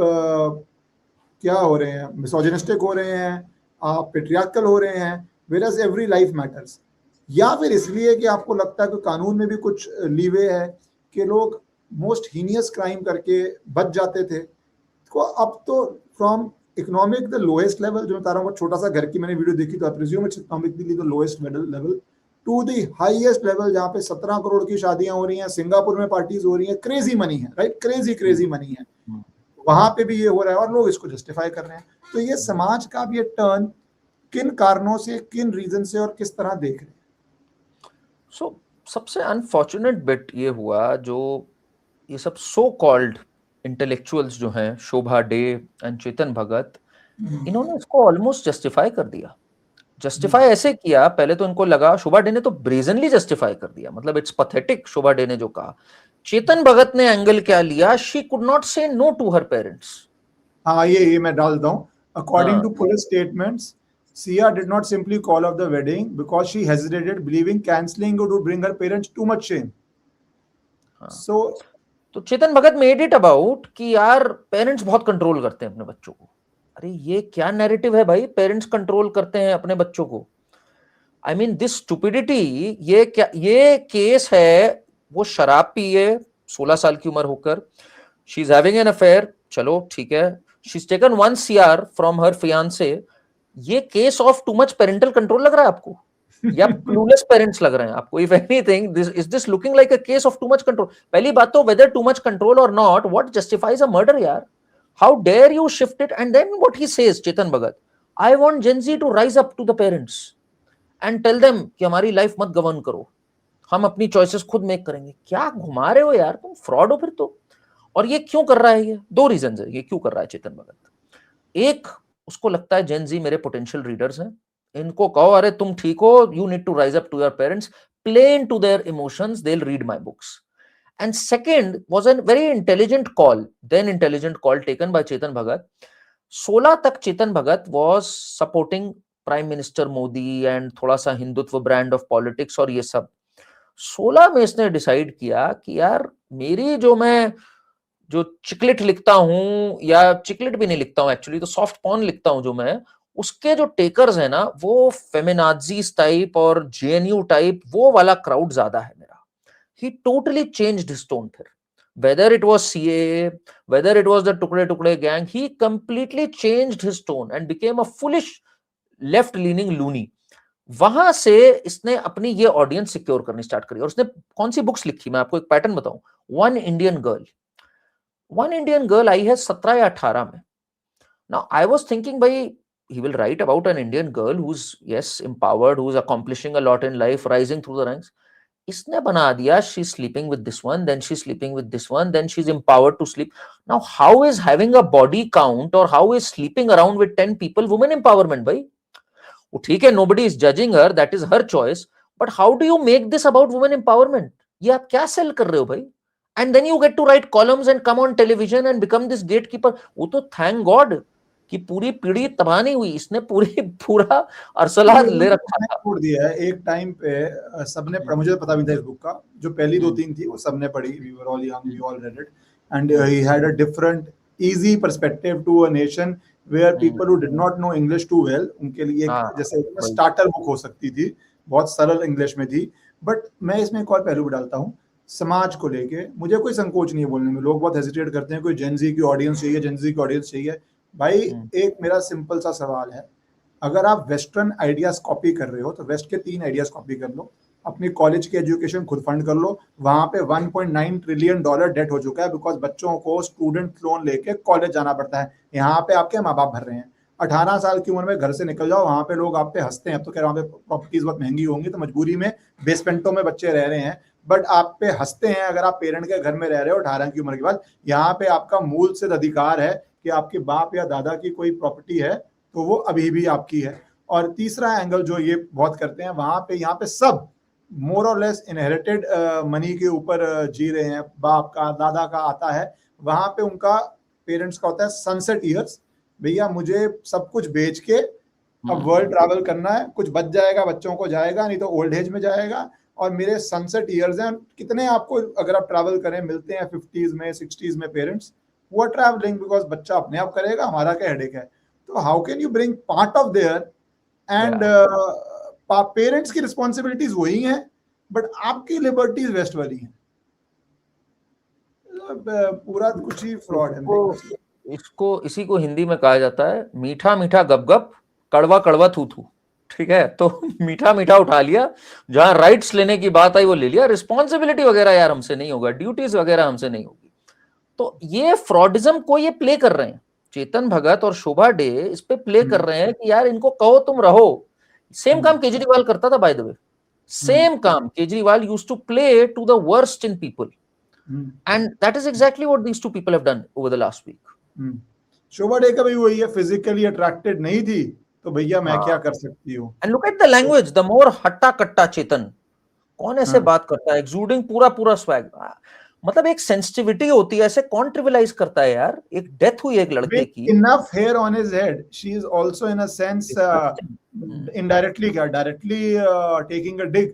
क्या हो रहे हैं, मिसोजिनिस्टिक हो रहे हैं, आप पेट्रियार्कल हो रहे हैं, वेयरएज एवरी लाइफ मैटर्स। या फिर इसलिए कि आपको लगता है कि कानून में भी कुछ लीवे है कि लोग मोस्ट हीनियस क्राइम करके बच जाते थे। तो अब तो from economic the lowest level, जो मैं बता रहा हूँ, छोटा सा घर की मैंने वीडियो देखी, तो I presume it's economically the lowest level to the highest level, जहाँ पे 17 करोड़ की शादियां हो रही हैं, सिंगापुर में पार्टीज हो रही हैं, क्रेजी मनी है, राइट, क्रेजी मनी है, वहां पे भी ये हो रहा है और लोग इसको जस्टिफाई कर रहे हैं। तो ये समाज का भी ये टर्न किन कारणों से, किन रीजन से और किस तरह देख रहे हैं? सो सबसे अनफॉर्चुनेट बिट ये हुआ, जो ये सब सो कॉल्ड इंटेलेक्चुअल्स जो हैं, शोभा डे एंड चेतन भगत, इन्होंने इसको ऑलमोस्ट जस्टिफाई कर दिया। जस्टिफाई ऐसे किया, पहले तो इनको लगा, शोभा डे ने तो ब्रेजनली जस्टिफाई कर दिया, मतलब इट्स पैथेटिक शोभा डे ने जो कहा। चेतन भगत ने एंगल क्या लिया, she could not say no to her parents. हाँ, ये मैं डालता हूँ। According to police statements, Sia did not simply call off the wedding because she hesitated, believing cancelling would bring her parents too much shame. So, तो Chetan Bhagat made it about कि यार parents बहुत control करते हैं अपने बच्चों को। अरे ये क्या नैरेटिव है भाई, पेरेंट्स कंट्रोल करते हैं अपने बच्चों को? I mean this stupidity. ये क्या, ये केस है, वो शराब पिए 16 साल की उम्र होकर, she is having an affair, चलो ठीक है, she is taken 1 CR from her fiance. ये case of too much parental control लग रहा है आपको, या क्लूलेस पेरेंट्स लग रहे हैं आपको? If anything, is this looking like a case of too much control? पहली बात तो वेदर टू मच कंट्रोल और not, what justifies a murder यार? How dare you shift it? And then what he says, Chetan Bhagat, I want Gen Z to rise up to the parents and tell them कि हमारी life मत govern करो, हम अपनी choices खुद make करेंगे। क्या घुमा रहे हो यार, तुम फ्रॉड हो फिर तो। और ये क्यों कर रहा है? ये 2 रीजन है ये क्यों कर रहा है चेतन भगत। एक, उसको लगता है जेन जी मेरे पोटेंशियल रीडर्स हैं, इनको कहो अरे तुम ठीक हो, you need to rise up to your parents, play into their emotions, they will read my books. And second was a very intelligent call, then intelligent call taken by Chetan Bhagat. 16 तक Chetan Bhagat was supporting prime minister Modi and थोड़ा सा Hindutva brand of politics और ये सब। 16 में इसने decide किया कि यार मेरी जो चिकलिट लिखता हूं, या चिकलिट भी नहीं लिखता हूं एक्चुअली, तो सॉफ्ट पॉर्न लिखता हूं जो मैं, उसके जो टेकर्स है ना, वो फेमिनाजीज टाइप और जेएनयू टाइप, वो वाला क्राउड ज्यादा है मेरा। He totally changed his tone फिर, whether it was CAA, whether it was the टुकड़े टुकड़े gang, he completely changed his tone and became a foolish left leaning loony. वहां से इसने अपनी ये ऑडियंस सिक्योर करनी स्टार्ट करी। और उसने कौन सी बुक्स लिखी, मैं आपको एक पैटर्न बताऊं। वन इंडियन गर्ल आई है 17 या 18 में। नाउ आई वाज थिंकिंग भाई he will write about an Indian girl who's yes empowered, who's accomplishing a lot in life, rising through the ranks. इसने बना दिया she's sleeping with this one, then she's sleeping with this one, then she's empowered to sleep. Now how is having a body count or how is sleeping around with 10 people women empowerment भाई? वो ठीक है, nobody is judging her, that is her choice, but how do you make this about women empowerment? ये आप क्या cell कर रहे हो भाई? And then you get to write columns and come on television and become this gatekeeper. वो तो thank God कि पूरी पीढ़ी तबाह नहीं हुई, इसने पूरा अरसलाह ले रखा था। छोड़ दिया है एक टाइम पे, सबने पढ़ा, मुझे पता भी था इस बुक का, जो पहली 2-3 थी वो सबने पढ़ी, we were all young, we all read it, and he had a different easy perspective to a nation where people who did not know English too well, उनके लिए जैसे स्टार्टर बुक हो सकती थी, बहुत सरल इंग्लिश में थी। बट मैं इसमें एक और पहलू भी डालता हूँ, समाज को लेके मुझे कोई संकोच नहीं है बोलने में। लोग बहुत हेजिटेट करते हैं, कोई जेनजी की ऑडियंस चाहिए, जेनजी की ऑडियंस चाहिए। भाई एक मेरा सिंपल सा सवाल है, अगर आप वेस्टर्न आइडियाज कॉपी कर रहे हो तो वेस्ट के 3 आइडियाज कॉपी कर लो, अपनी कॉलेज की एजुकेशन खुद फंड कर लो। वहां पे $1.9 ट्रिलियन डेट हो चुका है, बिकॉज बच्चों को स्टूडेंट लोन लेके कॉलेज जाना पड़ता है। यहाँ पे आपके माँ बाप भर रहे हैं। 18 साल की उम्र में घर से निकल जाओ, वहां पे लोग आप पे हंसते हैं। अब तो कह रहा वहाँ पे प्रॉपर्टीज बहुत महंगी होंगी, तो मजबूरी में बेसमेंटों में बच्चे रह रहे हैं, बट आप पे हंसते हैं अगर आप पेरेंट के घर में रह रहे हो 18 की उम्र के बाद। यहाँ पे आपका मूल सिद्ध अधिकार है कि आपके बाप या दादा की कोई प्रॉपर्टी है तो वो अभी भी आपकी है। और तीसरा एंगल जो ये बहुत करते हैं, वहां पे यहाँ पे सब मोर और लेस इनहेरिटेड मनी के ऊपर जी रहे हैं, बाप का दादा का आता है, वहां पे उनका पेरेंट्स का होता है सनसेट ईयर्स, भैया मुझे सब कुछ बेच के अब वर्ल्ड ट्रैवल करना है, कुछ बच जाएगा बच्चों को जाएगा, नहीं तो ओल्ड एज में जाएगा, और मेरे सनसेट ईयर्स हैं। कितने आपको अगर आप ट्रैवल करें मिलते हैं 50s में 60s में पेरेंट्स वो ट्रैवलिंग, बिकॉज बच्चा अपने आप करेगा, हमारा क्या हेडेक है। तो how can you bring part of their and parents की रिस्पॉन्सिबिलिटीज वही हैं बट आपकी लिबर्टीज वेस्ट वाली हैं। पूरा कुछ ही फ्रॉड है। इसको इसी को हिंदी में कहा जाता है मीठा मीठा गप गप, कड़वा कड़वा थू थू। ठीक है, तो मीठा मीठा उठा लिया, जहां राइट्स लेने की बात आई वो ले लिया, रिस्पॉन्सिबिलिटी वगैरह यार हमसे नहीं होगा, ड्यूटीज वगैरह हमसे नहीं होगी। तो ये फ्रॉडिज्म को ये प्ले कर रहे हैं, चेतन भगत और शोभा डे इस पे प्ले कर रहे हैं कि यार इनको कहो तुम रहो। सेम काम केजरीवाल करता था बाय द वे, सेम काम Kejriwal used to play to the worst in people, and that is exactly what these two people have done over the last week. Shobhaa De का भी वही है, फिजिकली अट्रैक्टेड नहीं थी तो भैया मैं क्या कर सकती हूँ। And look at the language, the more हट्टा कट्टा चेतन, कौन ऐसे बात करता है, एक्सूडिंग पूरा पूरा स्वैग, मतलब एक सेंसिटिविटी होती है, ऐसे कौन ट्रिविलाइज करता है यार। एक डेथ हुई एक लड़के की, enough hair on his head, she is also in a sense indirectly क्या directly taking a dig.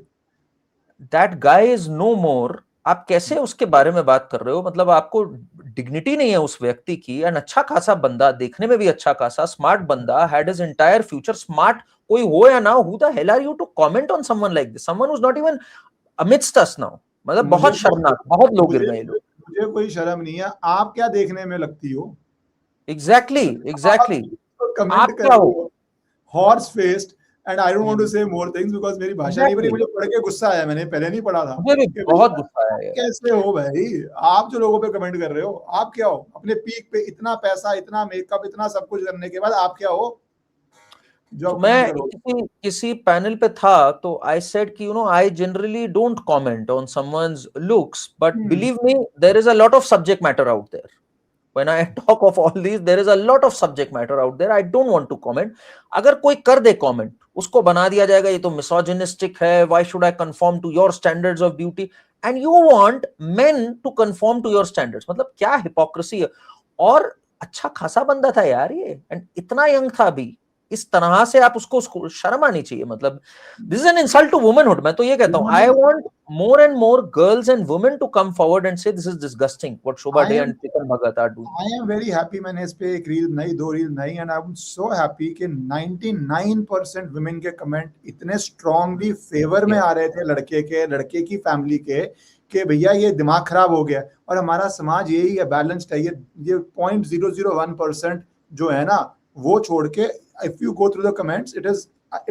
That guy is no more. आप कैसे उसके बारे में बात कर रहे हो, मतलब आपको डिग्निटी नहीं है उस व्यक्ति की। एंड अच्छा खासा बंदा, देखने में भी अच्छा खासा स्मार्ट बंदा, had his entire future, smart कोई हो या ना, who the hell are you to comment on someone like this, someone who is not even amidst us now. मतलब बहुत शर्मनाक, बहुत लोग गिर गए लोग। मुझे कोई शर्म नहीं है, आप क्या देखने में लगती हो? एग्जैक्टली एग्जैक्टली, कमेंट कर रहे हो horse faced, and I don't want to say more things because मेरी भाषा नहीं बनी, मुझे पढ़ के गुस्सा आया, मैंने पहले नहीं पढ़ा था। मुझे भी बहुत गुस्सा आया। कैसे हो भाई आप जो लोगों पे कमेंट कर रहे हो, आप क्या हो? अपने पीक पे इतना पैसा, इतना मेकअप, इतना सब कुछ करने के बाद आप क्या हो? तो मैं किसी पैनल पे था, तो आई सेड कि you know I generally don't comment on someone's looks, but believe me there is a lot of subject matter out there. When I talk of all these, there is a lot of subject matter out there. I don't want to comment. अगर कोई कर दे comment, उसको बना दिया जाएगा ये तो misogynistic है, why should I conform to your standards of beauty? And you want men to conform to your standards. मतलब क्या hypocrisy है। और अच्छा खासा बंदा था यार ये, and इतना यंग था भी, इस तरह से आप उसको शर्म आनी चाहिए। मतलब this is an insult to womanhood. मैं तो ये कहता हूं, I want more and more girls and women to come forward and say this is disgusting what Shobha De and Chetan Bhagat are doing. I am very happy, मैंने इस पे एक रील नहीं, 2 रील नहीं, and I am so happy कि 99% women के comment इतने strongly favour में आ रहे थे लड़के की फैमिली के, कि भैया ये दिमाग खराब हो गया। और हमारा समाज यही है, बैलेंस्ड है। ये 0.001% जो है ना, वो छोड़ के if you go through the comments, it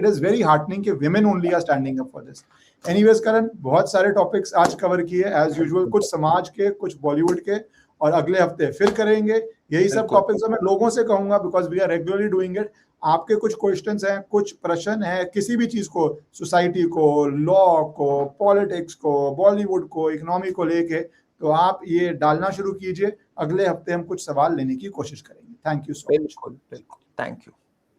is very heartening कि women only are standing up for this. Anyways करण, बहुत सारे टॉपिक्स आज कवर किए as usual, कुछ समाज के, कुछ बॉलीवुड के, और अगले हफ्ते फिर करेंगे यही सब टॉपिक्स। मैं लोगों से कहूंगा because we are regularly doing it, आपके कुछ क्वेश्चंस हैं, कुछ प्रश्न है किसी भी चीज को, सोसाइटी को, लॉ को, पॉलिटिक्स को, बॉलीवुड को, इकोनॉमी को लेके, तो आप ये डालना शुरू कीजिए। अगले हफ्ते हम कुछ सवाल लेने की कोशिश करेंगे। Thank you so much. बिल्कुल, थैंक यू।